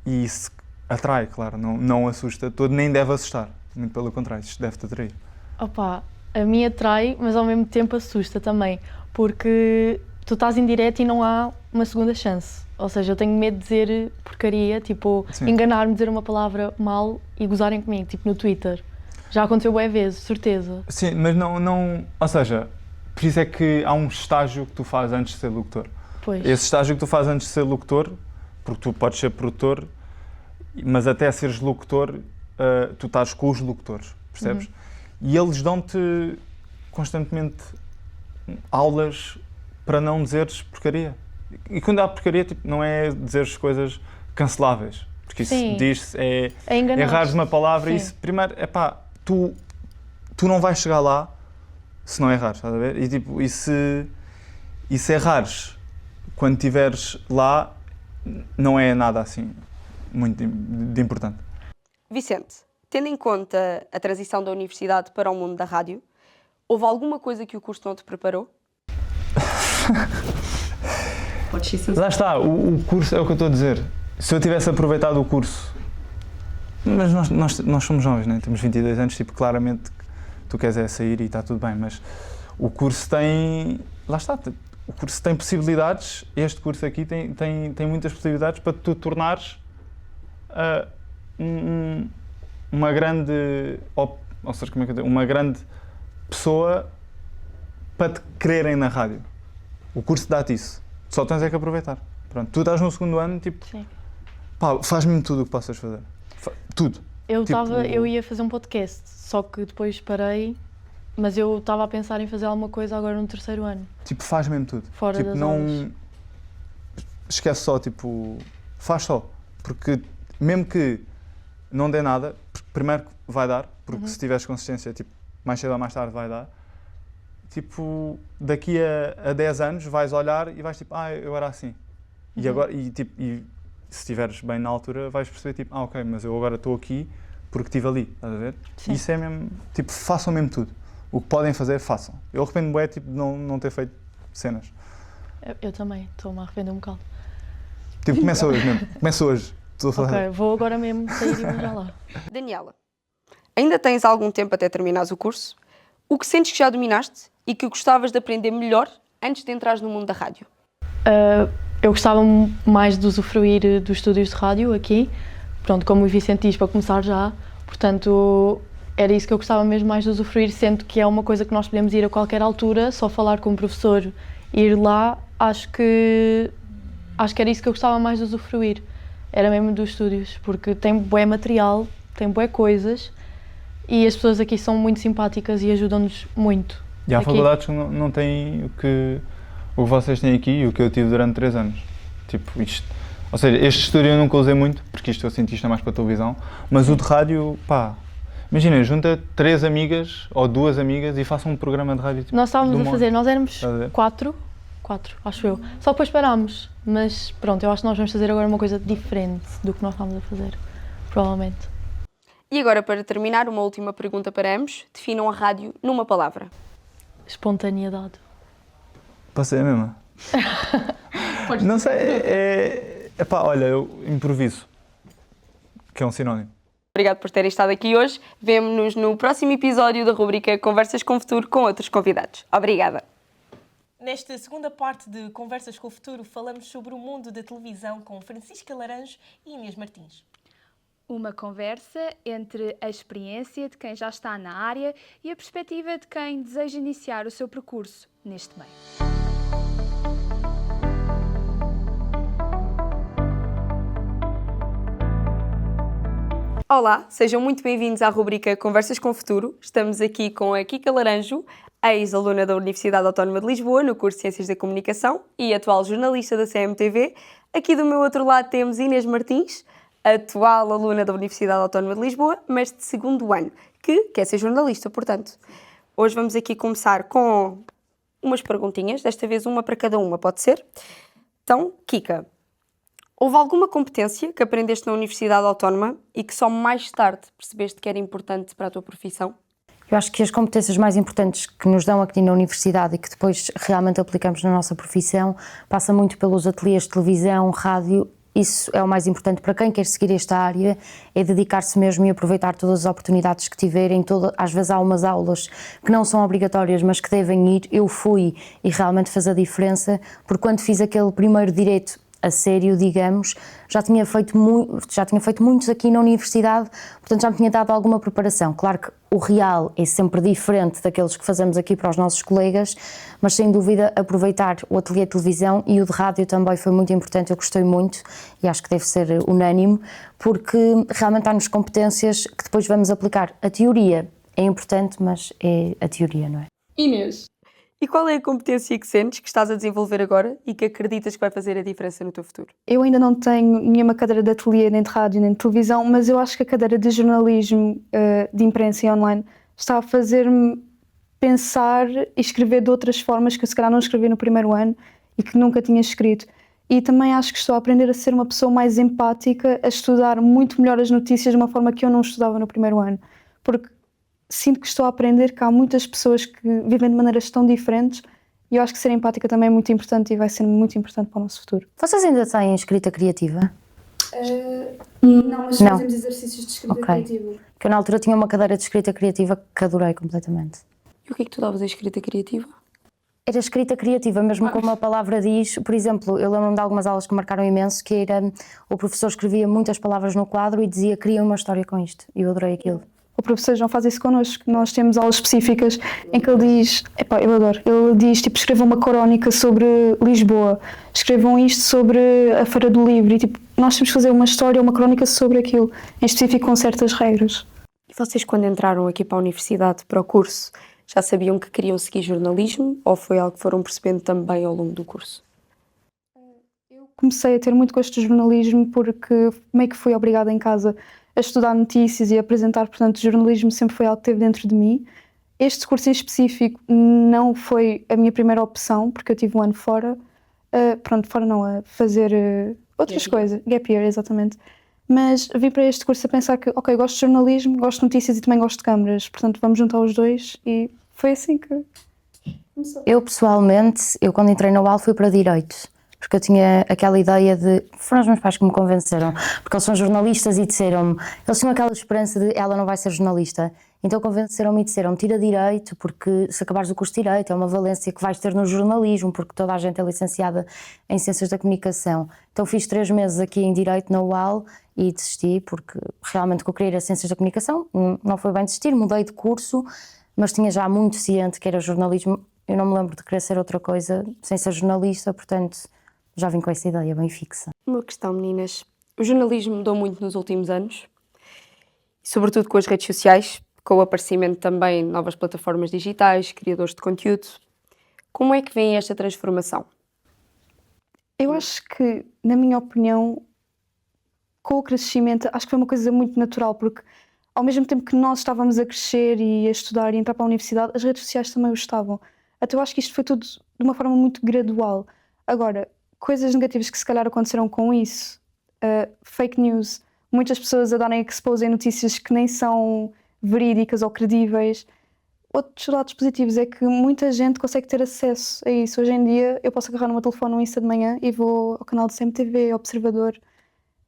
isso atrai, claro, não assusta todo, nem deve assustar, muito pelo contrário, isto deve-te atrair. Opa, a mim atrai, mas ao mesmo tempo assusta também, porque tu estás em direto e não há uma segunda chance. Ou seja, eu tenho medo de dizer porcaria, tipo, enganar-me, dizer uma palavra mal e gozarem comigo, tipo no Twitter. Já aconteceu bué vezes, certeza. Sim, mas não... Ou seja, por isso é que há um estágio que tu fazes antes de ser locutor. Pois. Esse estágio que tu fazes antes de ser locutor, porque tu podes ser produtor, mas até seres locutor, tu estás com os locutores, percebes? E eles dão-te constantemente aulas para não dizeres porcaria. E quando há porcaria, tipo, não é dizeres coisas canceláveis, porque isso diz-se, errares uma palavra e isso, primeiro, tu não vais chegar lá se não errares, estás a ver? E, tipo, e se errares quando estiveres lá, não é nada assim muito de importante. Vicente, tendo em conta a transição da universidade para o mundo da rádio, houve alguma coisa que o curso não te preparou? Lá está, o curso é o que eu estou a dizer. Se eu tivesse aproveitado o curso, mas nós somos jovens, né? Temos 22 anos, tipo, claramente tu queres sair e está tudo bem, mas o curso tem, lá está, o curso tem possibilidades, este curso aqui tem muitas possibilidades para tu tornares uma grande, ou seja, como é que eu digo, uma grande pessoa para te quererem na rádio. O curso dá-te isso. Só tens é que aproveitar. Pronto, tu estás no segundo ano, tipo, faz mesmo tudo o que possas fazer. Tudo. Eu ia fazer um podcast, só que depois parei, mas eu estava a pensar em fazer alguma coisa agora no terceiro ano. Tipo, faz mesmo tudo. Fora tipo, das não aulas. Esquece só, tipo, faz só. Porque mesmo que não dê nada, primeiro vai dar, porque se tiveres consistência, tipo, mais cedo ou mais tarde vai dar. Tipo, daqui a 10 anos vais olhar e vais tipo, eu era assim. E agora, e se estiveres bem na altura, vais perceber tipo, ok, mas eu agora estou aqui porque estive ali, estás a ver? Sim. Isso é mesmo, tipo, façam mesmo tudo. O que podem fazer, façam. Eu arrependo-me bué, tipo, de não ter feito cenas. Eu também, estou-me a arrepender um bocado. Tipo, começa hoje mesmo, começa hoje. Ok, vou agora mesmo sair e vou já lá. Daniela, ainda tens algum tempo até terminares o curso? O que sentes que já dominaste e que gostavas de aprender melhor antes de entrares no mundo da rádio? Eu gostava mais de usufruir dos estúdios de rádio aqui, pronto, como o Vicente diz, para começar já, portanto era isso que eu gostava mesmo mais de usufruir, sendo que é uma coisa que nós podemos ir a qualquer altura, só falar com o professor e ir lá, acho que era isso que eu gostava mais de usufruir, era mesmo dos estúdios, porque tem bué material, tem bué coisas e as pessoas aqui são muito simpáticas e ajudam-nos muito. E há faculdades que não têm o que vocês têm aqui e o que eu tive durante 3 anos. Tipo, isto. Ou seja, este estúdio eu nunca usei muito, porque isto eu sinto isto é mais para a televisão, mas o de rádio, imagina, junta 3 amigas ou 2 amigas e façam um programa de rádio. Tipo, nós estávamos a fazer, nós éramos 4, acho eu, só depois parámos, mas pronto, eu acho que nós vamos fazer agora uma coisa diferente do que nós estávamos a fazer, provavelmente. E agora, para terminar, uma última pergunta para ambos. Definam a rádio numa palavra. Espontaneidade. Pode ser a mesma? Não sei, olha, eu improviso, que é um sinónimo. Obrigado por terem estado aqui hoje. Vemo-nos no próximo episódio da rubrica Conversas com o Futuro com outros convidados. Obrigada. Nesta segunda parte de Conversas com o Futuro, falamos sobre o mundo da televisão com Francisca Laranjo e Inês Martins. Uma conversa entre a experiência de quem já está na área e a perspectiva de quem deseja iniciar o seu percurso neste meio. Olá, sejam muito bem-vindos à rubrica Conversas com o Futuro. Estamos aqui com a Kika Laranjo, ex-aluna da Universidade Autónoma de Lisboa no curso de Ciências da Comunicação e atual jornalista da CMTV. Aqui do meu outro lado temos Inês Martins, atual aluna da Universidade Autónoma de Lisboa, mas de segundo ano, que quer ser jornalista, portanto. Hoje vamos aqui começar com umas perguntinhas, desta vez uma para cada uma, pode ser? Então, Kika, houve alguma competência que aprendeste na Universidade Autónoma e que só mais tarde percebeste que era importante para a tua profissão? Eu acho que as competências mais importantes que nos dão aqui na universidade e que depois realmente aplicamos na nossa profissão passa muito pelos ateliês de televisão, rádio isso é o mais importante para quem quer seguir esta área, é dedicar-se mesmo e aproveitar todas as oportunidades que tiverem. Às vezes há umas aulas que não são obrigatórias, mas que devem ir. Eu fui e realmente fez a diferença, porque quando fiz aquele primeiro direito a sério, digamos, já tinha feito muitos aqui na universidade, portanto já me tinha dado alguma preparação. Claro que o real é sempre diferente daqueles que fazemos aqui para os nossos colegas, mas sem dúvida aproveitar o ateliê de televisão e o de rádio também foi muito importante, eu gostei muito e acho que deve ser unânime, porque realmente há-nos competências que depois vamos aplicar. A teoria é importante, mas é a teoria, não é? Inês, e qual é a competência que sentes que estás a desenvolver agora e que acreditas que vai fazer a diferença no teu futuro? Eu ainda não tenho nenhuma cadeira de ateliê, nem de rádio, nem de televisão, mas eu acho que a cadeira de jornalismo, de imprensa e online está a fazer-me pensar e escrever de outras formas que eu se calhar não escrevi no primeiro ano e que nunca tinha escrito. E também acho que estou a aprender a ser uma pessoa mais empática, a estudar muito melhor as notícias de uma forma que eu não estudava no primeiro ano. Porque sinto que estou a aprender que há muitas pessoas que vivem de maneiras tão diferentes e eu acho que ser empática também é muito importante e vai ser muito importante para o nosso futuro. Vocês ainda têm escrita criativa? Não, mas Não. fazemos exercícios de escrita criativa. Porque eu na altura tinha uma cadeira de escrita criativa que adorei completamente. E o que é que tu davas a escrita criativa? Era escrita criativa, mesmo como a palavra diz. Por exemplo, eu lembro-me de algumas aulas que marcaram imenso, que era o professor escrevia muitas palavras no quadro e dizia cria uma história com isto. E eu adorei aquilo. O professor João faz isso connosco. Nós temos aulas específicas em que ele diz, eu adoro, ele diz tipo, escrevam uma crónica sobre Lisboa, escrevam isto sobre a Feira do Livro e tipo, nós temos que fazer uma história, uma crónica sobre aquilo, em específico com certas regras. E vocês quando entraram aqui para a universidade, para o curso, já sabiam que queriam seguir jornalismo ou foi algo que foram percebendo também ao longo do curso? Comecei a ter muito gosto de jornalismo porque meio que fui obrigada em casa a estudar notícias e a apresentar, portanto, o jornalismo sempre foi algo que esteve dentro de mim. Este curso em específico não foi a minha primeira opção, porque eu tive um ano fora, a fazer outras coisas, gap year, exatamente. Mas vim para este curso a pensar que, ok, gosto de jornalismo, gosto de notícias e também gosto de câmaras, portanto vamos juntar os dois e foi assim que começou. Eu pessoalmente, quando entrei na UAL fui para Direito. Porque eu tinha aquela ideia de... Foram os meus pais que me convenceram, porque eles são jornalistas e disseram-me... Eles tinham aquela esperança de ela não vai ser jornalista. Então convenceram-me e disseram tira Direito, porque se acabares o curso de Direito é uma valência que vais ter no jornalismo, porque toda a gente é licenciada em Ciências da Comunicação. Então fiz 3 meses aqui em Direito na UAL e desisti, porque realmente o que eu queria era Ciências da Comunicação. Não foi bem desistir, mudei de curso, mas tinha já muito ciente que era jornalismo. Eu não me lembro de querer ser outra coisa sem ser jornalista, portanto... Já vim com essa ideia bem fixa. Uma questão, meninas. O jornalismo mudou muito nos últimos anos, sobretudo com as redes sociais, com o aparecimento também de novas plataformas digitais, criadores de conteúdo. Como é que vem esta transformação? Eu acho que, na minha opinião, com o crescimento, acho que foi uma coisa muito natural, porque ao mesmo tempo que nós estávamos a crescer e a estudar e a entrar para a universidade, as redes sociais também o estavam. Até eu acho que isto foi tudo de uma forma muito gradual. Agora, coisas negativas que se calhar aconteceram com isso, fake news, muitas pessoas a darem expose em notícias que nem são verídicas ou credíveis. Outros lados positivos é que muita gente consegue ter acesso a isso. Hoje em dia eu posso agarrar no meu telefone no Insta de manhã e vou ao canal do CMTV, Observador,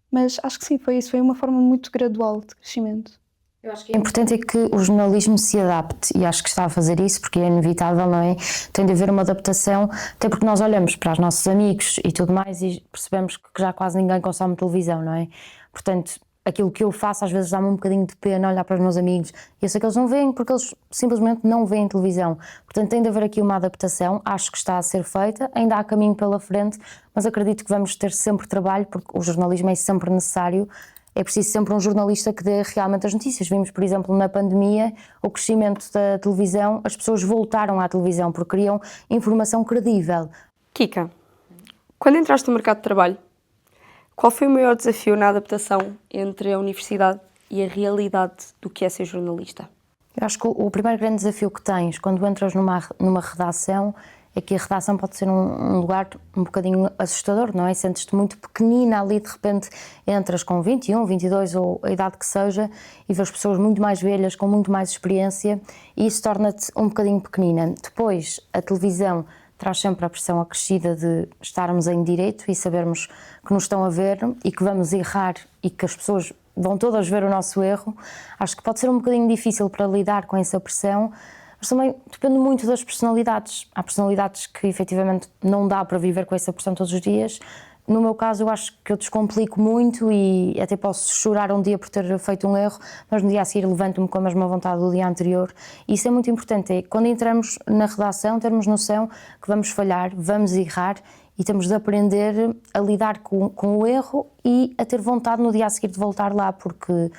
mas acho que sim, foi isso, foi uma forma muito gradual de crescimento. Eu acho que o importante é que o jornalismo se adapte e acho que está a fazer isso porque é inevitável, não é? Tem de haver uma adaptação, até porque nós olhamos para os nossos amigos e tudo mais e percebemos que já quase ninguém consome televisão, não é? Portanto, aquilo que eu faço às vezes dá-me um bocadinho de pena olhar para os meus amigos e eu sei que eles não veem porque eles simplesmente não veem televisão. Portanto, tem de haver aqui uma adaptação, acho que está a ser feita, ainda há caminho pela frente, mas acredito que vamos ter sempre trabalho porque o jornalismo é sempre necessário. É preciso sempre um jornalista que dê realmente as notícias. Vimos, por exemplo, na pandemia, o crescimento da televisão, as pessoas voltaram à televisão porque queriam informação credível. Kika, quando entraste no mercado de trabalho, qual foi o maior desafio na adaptação entre a universidade e a realidade do que é ser jornalista? Eu acho que o primeiro grande desafio que tens quando entras numa redação é que a redação pode ser um lugar um bocadinho assustador, não é? Sentes-te muito pequenina ali, de repente entras com 21, 22 ou a idade que seja e vês pessoas muito mais velhas, com muito mais experiência e isso torna-te um bocadinho pequenina. Depois, a televisão traz sempre a pressão acrescida de estarmos em direito e sabermos que nos estão a ver e que vamos errar e que as pessoas vão todas ver o nosso erro. Acho que pode ser um bocadinho difícil para lidar com essa pressão, mas também depende muito das personalidades. Há personalidades que efetivamente não dá para viver com essa pressão todos os dias. No meu caso, eu acho que eu descomplico muito e até posso chorar um dia por ter feito um erro, mas no dia a seguir levanto-me com a mesma vontade do dia anterior. E isso é muito importante, é quando entramos na redação, termos noção que vamos falhar, vamos errar e temos de aprender a lidar com o erro e a ter vontade no dia a seguir de voltar lá, porque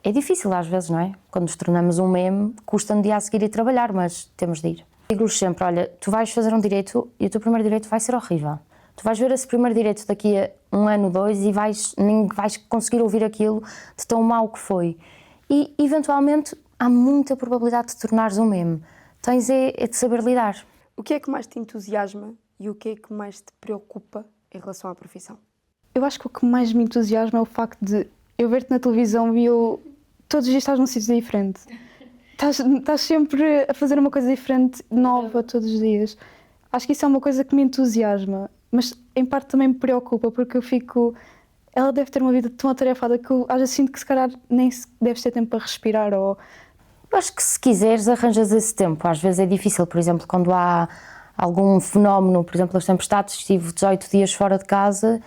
é difícil às vezes, não é? Quando nos tornamos um meme, custa no dia a seguir ir trabalhar, mas temos de ir. Digo-lhes sempre, olha, tu vais fazer um direito e o teu primeiro direito vai ser horrível. Tu vais ver esse primeiro direito daqui a 1 ano, 2 e nem vais conseguir ouvir aquilo de tão mau que foi. E, eventualmente, há muita probabilidade de tornares um meme. Tens é de saber lidar. O que é que mais te entusiasma e o que é que mais te preocupa em relação à profissão? Eu acho que o que mais me entusiasma é o facto de eu ver-te na televisão e todos os dias estás num sítio diferente. Estás sempre a fazer uma coisa diferente, nova, todos os dias. Acho que isso é uma coisa que me entusiasma. Mas em parte também me preocupa, porque eu fico... Ela deve ter uma vida tão atarefada que eu às vezes sinto que se calhar nem deves ter tempo para respirar ou... Eu acho que se quiseres arranjas esse tempo. Às vezes é difícil, por exemplo, quando há algum fenómeno, por exemplo, as tempestades, estive 18 dias fora de casa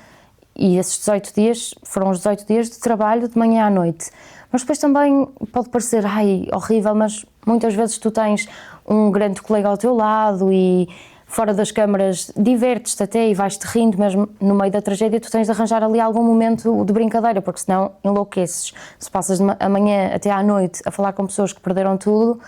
e esses 18 dias foram os 18 dias de trabalho de manhã à noite. Mas depois também pode parecer, horrível, mas muitas vezes tu tens um grande colega ao teu lado e... fora das câmaras, divertes-te até e vais-te rindo mesmo no meio da tragédia, tu tens de arranjar ali algum momento de brincadeira, porque senão enlouqueces. Se passas a manhã até à noite a falar com pessoas que perderam tudo,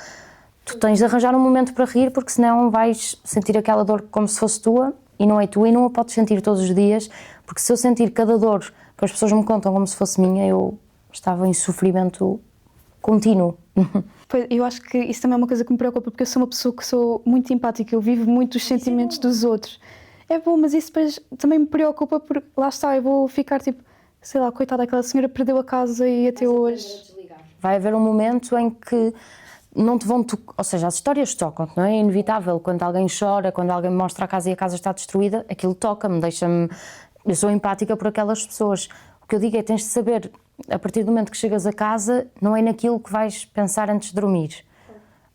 tu tens de arranjar um momento para rir, porque senão vais sentir aquela dor como se fosse tua, e não é tua, e não a podes sentir todos os dias, porque se eu sentir cada dor que as pessoas me contam como se fosse minha, eu estava em sofrimento contínuo. Eu acho que isso também é uma coisa que me preocupa, porque eu sou uma pessoa que sou muito empática, eu vivo muito os sentimentos dos outros. É bom, mas isso depois também me preocupa, porque lá está, eu vou ficar tipo, sei lá, coitada, aquela senhora perdeu a casa e até hoje... Vai haver um momento em que não te vão tocar, ou seja, as histórias tocam-te, não é? É inevitável, quando alguém chora, quando alguém me mostra a casa e a casa está destruída, aquilo toca-me, deixa-me... Eu sou empática por aquelas pessoas. O que eu digo é, tens de saber, a partir do momento que chegas a casa, não é naquilo que vais pensar antes de dormir.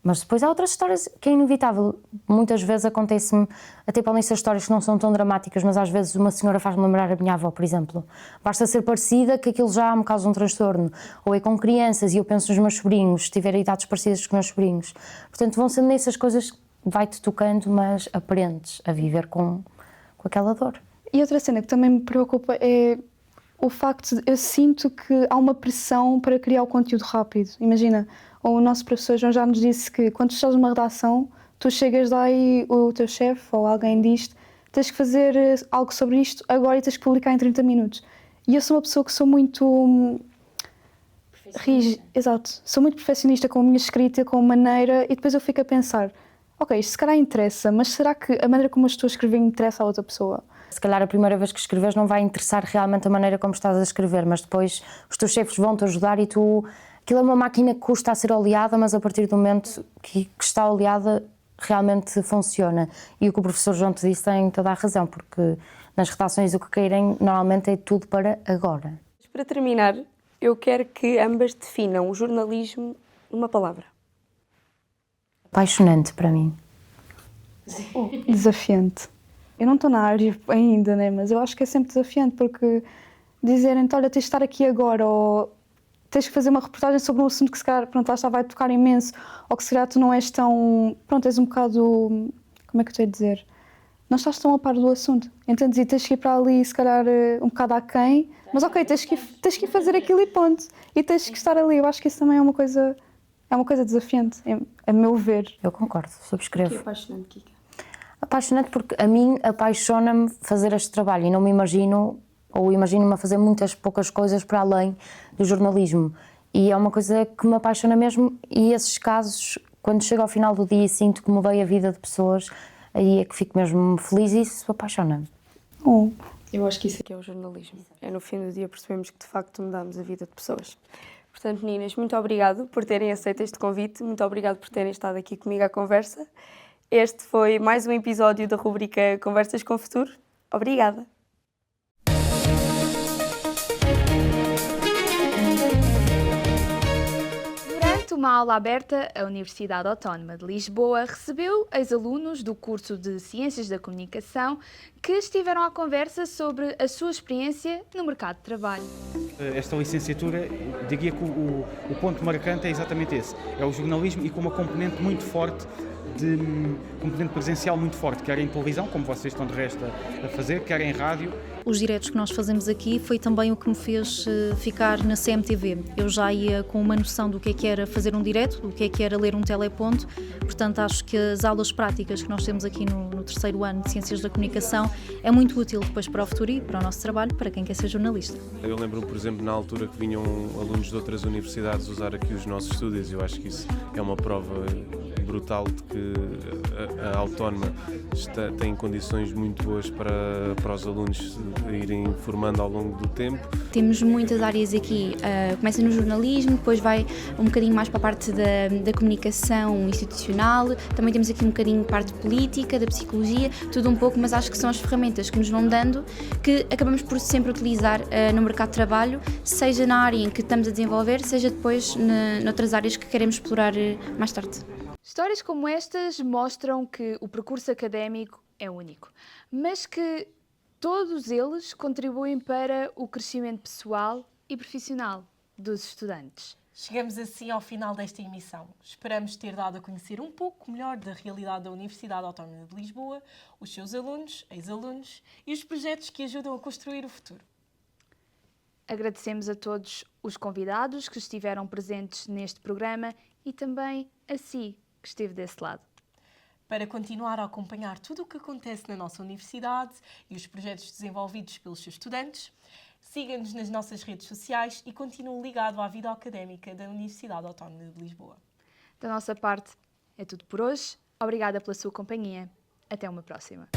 Mas depois há outras histórias que é inevitável. Muitas vezes acontece-me, até podem ser histórias que não são tão dramáticas, mas às vezes uma senhora faz-me lembrar a minha avó, por exemplo. Basta ser parecida que aquilo já me causa um transtorno. Ou é com crianças e eu penso nos meus sobrinhos, se tiver idades parecidas com os meus sobrinhos. Portanto, vão sendo nessas coisas que vai-te tocando, mas aprendes a viver com aquela dor. E outra cena que também me preocupa é o facto de eu sinto que há uma pressão para criar o conteúdo rápido. Imagina, o nosso professor João já nos disse que quando estás numa redação, tu chegas lá e o teu chefe ou alguém diz tens que fazer algo sobre isto agora e tens que publicar em 30 minutos. E eu sou uma pessoa que sou muito rígida, exato, sou muito perfeccionista com a minha escrita, com a maneira, e depois eu fico a pensar, ok, isto se calhar interessa, mas será que a maneira como eu estou a escrever interessa a outra pessoa? Se calhar a primeira vez que escreves não vai interessar realmente a maneira como estás a escrever, mas depois os teus chefes vão-te ajudar e tu... Aquilo é uma máquina que custa a ser oleada, mas a partir do momento que está oleada realmente funciona. E o que o professor João te disse tem toda a razão, porque nas redações o que querem normalmente é tudo para agora. Para terminar, eu quero que ambas definam o jornalismo numa palavra. Apaixonante para mim. Desafiante. Eu não estou na área ainda, né? Mas eu acho que é sempre desafiante, porque dizerem-te, olha, tens de estar aqui agora, ou tens que fazer uma reportagem sobre um assunto que se calhar, pronto, lá está, vai tocar imenso, ou que se calhar tu não és tão, pronto, és um bocado, como é que eu estou a dizer? Não estás tão a par do assunto. Então e tens que ir para ali, se calhar, um bocado aquém, mas ok, tens que ir fazer aquilo e ponto. E tens que estar ali. Eu acho que isso também é uma coisa desafiante, a meu ver. Eu concordo, subscrevo. O que é apaixonante, Kika? Apaixonante porque a mim apaixona-me fazer este trabalho e não me imagino, ou imagino-me a fazer muitas poucas coisas para além do jornalismo. E é uma coisa que me apaixona mesmo, e esses casos, quando chego ao final do dia e sinto que mudei a vida de pessoas, aí é que fico mesmo feliz e isso apaixona-me. Eu acho que isso aqui é o jornalismo. É no fim do dia percebemos que de facto mudamos a vida de pessoas. Portanto, meninas, muito obrigado por terem aceito este convite, muito obrigado por terem estado aqui comigo à conversa Este foi mais um episódio da rubrica Conversas com o Futuro. Obrigada! Durante uma aula aberta, a Universidade Autónoma de Lisboa recebeu ex-alunos do curso de Ciências da Comunicação que estiveram à conversa sobre a sua experiência no mercado de trabalho. Esta licenciatura, diria que o ponto marcante é exatamente esse, é o jornalismo e com uma componente muito forte, componente presencial muito forte, quer em televisão, como vocês estão de resto a fazer, quer em rádio. Os diretos que nós fazemos aqui foi também o que me fez ficar na CMTV. Eu já ia com uma noção do que era fazer um direto, do que era ler um teleponto, portanto acho que as aulas práticas que nós temos aqui no terceiro ano de Ciências da Comunicação é muito útil depois para o futuro e para o nosso trabalho, para quem quer ser jornalista. Eu lembro-me, por exemplo, na altura que vinham alunos de outras universidades usar aqui os nossos estúdios. Eu acho que isso é uma prova brutal de que a Autónoma tem condições muito boas para os alunos irem formando ao longo do tempo. Temos muitas áreas aqui, começa no jornalismo, depois vai um bocadinho mais para a parte da comunicação institucional, também temos aqui um bocadinho parte política, da psicologia, tudo um pouco, mas acho que são as ferramentas que nos vão dando, que acabamos por sempre utilizar no mercado de trabalho, seja na área em que estamos a desenvolver, seja depois noutras áreas que queremos explorar mais tarde. Histórias como estas mostram que o percurso académico é único, mas que todos eles contribuem para o crescimento pessoal e profissional dos estudantes. Chegamos assim ao final desta emissão. Esperamos ter dado a conhecer um pouco melhor da realidade da Universidade Autónoma de Lisboa, os seus alunos, ex-alunos e os projetos que ajudam a construir o futuro. Agradecemos a todos os convidados que estiveram presentes neste programa e também a si, que esteve desse lado. Para continuar a acompanhar tudo o que acontece na nossa universidade e os projetos desenvolvidos pelos seus estudantes, siga-nos nas nossas redes sociais e continue ligado à vida académica da Universidade Autónoma de Lisboa. Da nossa parte, é tudo por hoje. Obrigada pela sua companhia. Até uma próxima.